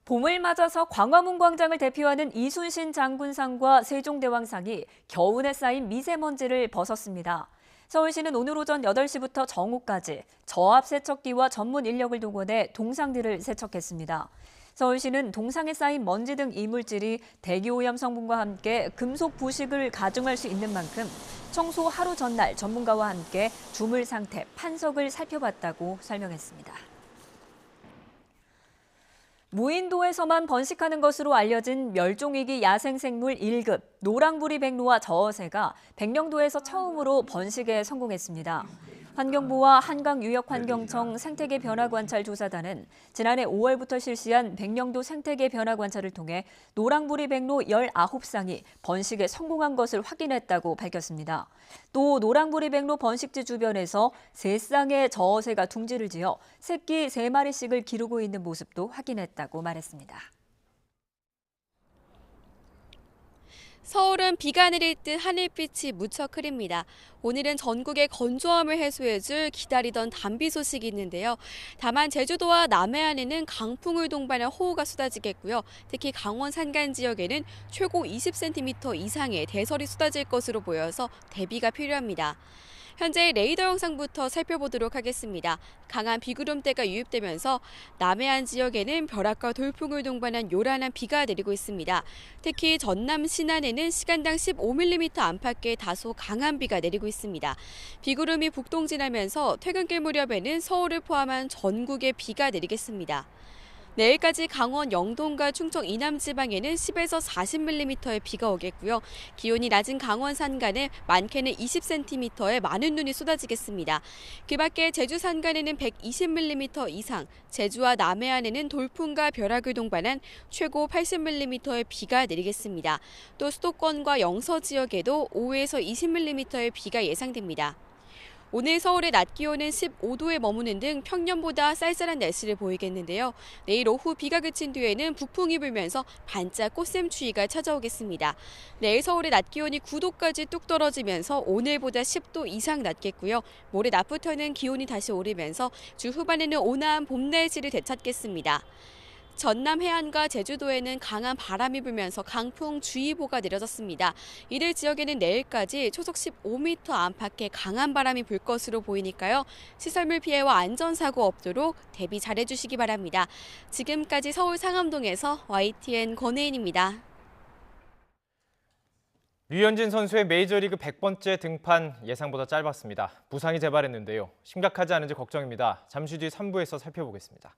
봄을 맞아서 광화문 광장을 대표하는 이순신 장군상과 세종대왕상이 겨운에 쌓인 미세먼지를 벗었습니다. 서울시는 오늘 오전 8시부터 정오까지 저압 세척기와 전문 인력을 동원해 동상들을 세척했습니다. 서울시는 동상에 쌓인 먼지 등 이물질이 대기오염 성분과 함께 금속 부식을 가중할 수 있는 만큼 청소 하루 전날 전문가와 함께 주물 상태, 판석을 살펴봤다고 설명했습니다. 무인도에서만 번식하는 것으로 알려진 멸종위기 야생생물 1급 노랑부리 백로와 저어새가 백령도에서 처음으로 번식에 성공했습니다. 환경부와 한강유역환경청 생태계 변화관찰 조사단은 지난해 5월부터 실시한 백령도 생태계 변화관찰을 통해 노랑부리 백로 19쌍이 번식에 성공한 것을 확인했다고 밝혔습니다. 또 노랑부리 백로 번식지 주변에서 3쌍의 저어새가 둥지를 지어 새끼 3마리씩을 기르고 있는 모습도 확인했다고 말했습니다. 서울은 비가 내릴 듯 하늘빛이 무척 흐립니다. 오늘은 전국의 건조함을 해소해줄 기다리던 단비 소식이 있는데요. 다만 제주도와 남해안에는 강풍을 동반한 호우가 쏟아지겠고요. 특히 강원 산간 지역에는 최고 20cm 이상의 대설이 쏟아질 것으로 보여서 대비가 필요합니다. 현재 레이더 영상부터 살펴보도록 하겠습니다. 강한 비구름대가 유입되면서 남해안 지역에는 벼락과 돌풍을 동반한 요란한 비가 내리고 있습니다. 특히 전남 신안에는 시간당 15mm 안팎의 다소 강한 비가 내리고 있습니다. 비구름이 북동진하면서 퇴근길 무렵에는 서울을 포함한 전국에 비가 내리겠습니다. 내일까지 강원 영동과 충청 이남 지방에는 10에서 40mm의 비가 오겠고요. 기온이 낮은 강원 산간에 많게는 20cm의 많은 눈이 쏟아지겠습니다. 그 밖에 제주 산간에는 120mm 이상, 제주와 남해안에는 돌풍과 벼락을 동반한 최고 80mm의 비가 내리겠습니다. 또 수도권과 영서 지역에도 5에서 20mm의 비가 예상됩니다. 오늘 서울의 낮 기온은 15도에 머무는 등 평년보다 쌀쌀한 날씨를 보이겠는데요. 내일 오후 비가 그친 뒤에는 북풍이 불면서 반짝 꽃샘추위가 찾아오겠습니다. 내일 서울의 낮 기온이 9도까지 뚝 떨어지면서 오늘보다 10도 이상 낮겠고요. 모레 낮부터는 기온이 다시 오르면서 주 후반에는 온화한 봄 날씨를 되찾겠습니다. 전남 해안과 제주도에는 강한 바람이 불면서 강풍주의보가 내려졌습니다. 이들 지역에는 내일까지 초속 15m 안팎의 강한 바람이 불 것으로 보이니까요. 시설물 피해와 안전사고 없도록 대비 잘해주시기 바랍니다. 지금까지 서울 상암동에서 YTN 권혜인입니다. 류현진 선수의 메이저리그 100번째 등판 예상보다 짧았습니다. 부상이 재발했는데요. 심각하지 않은지 걱정입니다. 잠시 뒤 3부에서 살펴보겠습니다.